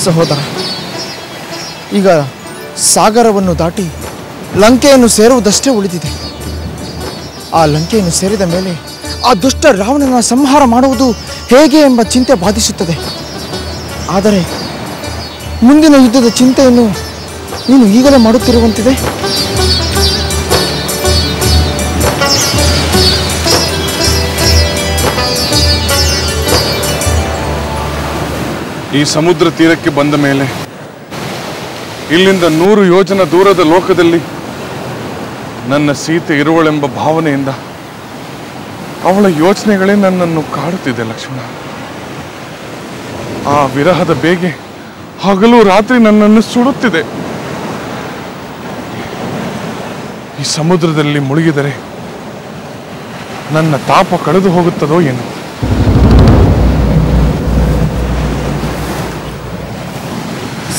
ಸಹೋದರ, ಈಗ ಸಾಗರವನ್ನು ದಾಟಿ ಲಂಕೆಯನ್ನು ಸೇರುವುದಷ್ಟೇ ಉಳಿದಿದೆ. ಆ ಲಂಕೆಯನ್ನು ಸೇರಿದ ಮೇಲೆ ಆ ದುಷ್ಟ ರಾವಣನ ಸಂಹಾರ ಮಾಡುವುದು ಹೇಗೆ ಎಂಬ ಚಿಂತೆ ಬಾಧಿಸುತ್ತದೆ. ಆದರೆ ಮುಂದಿನ ಯುದ್ಧದ ಚಿಂತೆಯನ್ನು ನೀನು ಈಗಲೇ ಮಾಡುತ್ತಿರುವಂತಿದೆ. ಈ ಸಮುದ್ರ ತೀರಕ್ಕೆ ಬಂದ ಮೇಲೆ ಇಲ್ಲಿಂದ 100 ಯೋಜನ ದೂರದ ಲೋಕದಲ್ಲಿ ನನ್ನ ಸೀತೆ ಇರುವಳೆಂಬ ಭಾವನೆಯಿಂದ ಅವಳ ಯೋಚನೆಗಳೇ ನನ್ನನ್ನು ಕಾಡುತ್ತಿದೆ ಲಕ್ಷ್ಮಣ. ಆ ವಿರಹದ ಬೇಗೆ ಹಗಲು ರಾತ್ರಿ ನನ್ನನ್ನು ಸುಡುತ್ತಿದೆ. ಈ ಸಮುದ್ರದಲ್ಲಿ ಮುಳುಗಿದರೆ ನನ್ನ ತಾಪ ಕಳೆದು ಹೋಗುತ್ತದೋ ಏನು?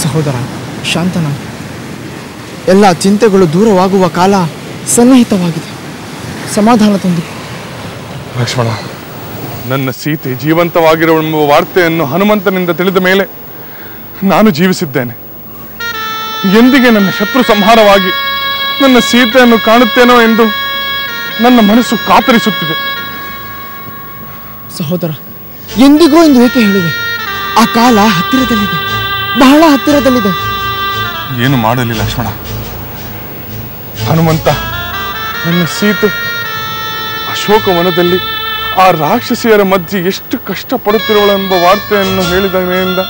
ಸಹೋದರ, ಶಾಂತನ. ಎಲ್ಲ ಚಿಂತೆಗಳು ದೂರವಾಗುವ ಕಾಲ ಸನ್ನಿಹಿತವಾಗಿದೆ. ಸಮಾಧಾನ ತಂದು. ಲಕ್ಷ್ಮಣ, ನನ್ನ ಸೀತೆ ಜೀವಂತವಾಗಿರುವೆಂಬ ವಾರ್ತೆಯನ್ನು ಹನುಮಂತನಿಂದ ತಿಳಿದ ಮೇಲೆ ನಾನು ಜೀವಿಸಿದ್ದೇನೆ. ಎಂದಿಗೆ ನನ್ನ ಶತ್ರು ಸಂಹಾರವಾಗಿ ನನ್ನ ಸೀತೆಯನ್ನು ಕಾಣುತ್ತೇನೋ ಎಂದು ನನ್ನ ಮನಸ್ಸು ಕಾತರಿಸುತ್ತಿದೆ. ಸಹೋದರ, ಎಂದಿಗೂ ಎಂದು ಏಕೆ ಹೇಳಿದೆ? ಆ ಕಾಲ ಹತ್ತಿರದಲ್ಲಿದೆ, ಬಹಳ ಹತ್ತಿರದಲ್ಲಿದೆ. ಏನು ಮಾಡಲಿ ಲಕ್ಷ್ಮಣ? ಹನುಮಂತ ನನ್ನ ಸೀತೆ ಅಶೋಕವನದಲ್ಲಿ ಆ ರಾಕ್ಷಸಿಯರ ಮಧ್ಯೆ ಎಷ್ಟು ಕಷ್ಟಪಡುತ್ತಿರುವಳೆಂಬ ವಾರ್ತೆಯನ್ನು ಹೇಳಿದ ಮೇಲಿಂದ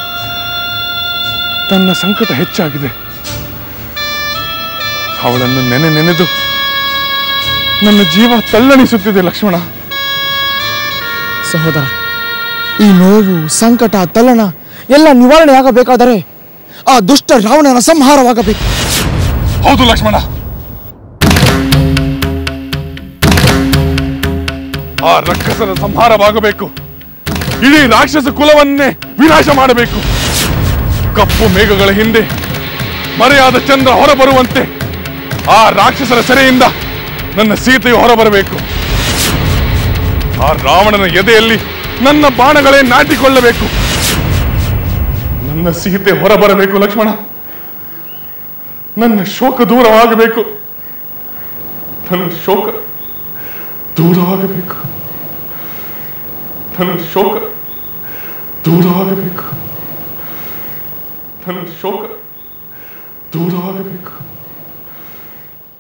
ತನ್ನ ಸಂಕಟ ಹೆಚ್ಚಾಗಿದೆ. ಅವಳನ್ನು ನೆನೆದು ನನ್ನ ಜೀವ ತಲ್ಲಣಿಸುತ್ತಿದೆ ಲಕ್ಷ್ಮಣ. ಸಹೋದರ, ಈ ನೋವು, ಸಂಕಟ, ತಲ್ಲಣ ಎಲ್ಲ ನಿವಾರಣೆಯಾಗಬೇಕಾದರೆ ಆ ದುಷ್ಟ ರಾವಣನ ಸಂಹಾರವಾಗಬೇಕು. ಹೌದು ಲಕ್ಷ್ಮಣ, ಆ ರಾಕ್ಷಸರ ಸಂಹಾರವಾಗಬೇಕು. ಇಡೀ ರಾಕ್ಷಸ ಕುಲವನ್ನೇ ವಿನಾಶ ಮಾಡಬೇಕು. ಕಪ್ಪು ಮೇಘಗಳ ಹಿಂದೆ ಮರೆಯಾದ ಚಂದ್ರ ಹೊರಬರುವಂತೆ ಆ ರಾಕ್ಷಸರ ಸೆರೆಯಿಂದ ನನ್ನ ಸೀತೆಯು ಹೊರಬರಬೇಕು. ಆ ರಾವಣನ ಎದೆಯಲ್ಲಿ ನನ್ನ ಬಾಣಗಳೇ ನಾಟಿಕೊಳ್ಳಬೇಕು. ನನ್ನ ಸೀತೆ ಹೊರಬರಬೇಕು ಲಕ್ಷ್ಮಣ. ನನ್ನ ಶೋಕ ದೂರವಾಗಬೇಕು. ನನ್ನ ಶೋಕ ದೂರವಾಗಬೇಕು. ನನ್ನ ಶೋಕ ದೂರವಾಗಬೇಕು. ನನ್ನ ಶೋಕ ದೂರವಾಗಬೇಕು.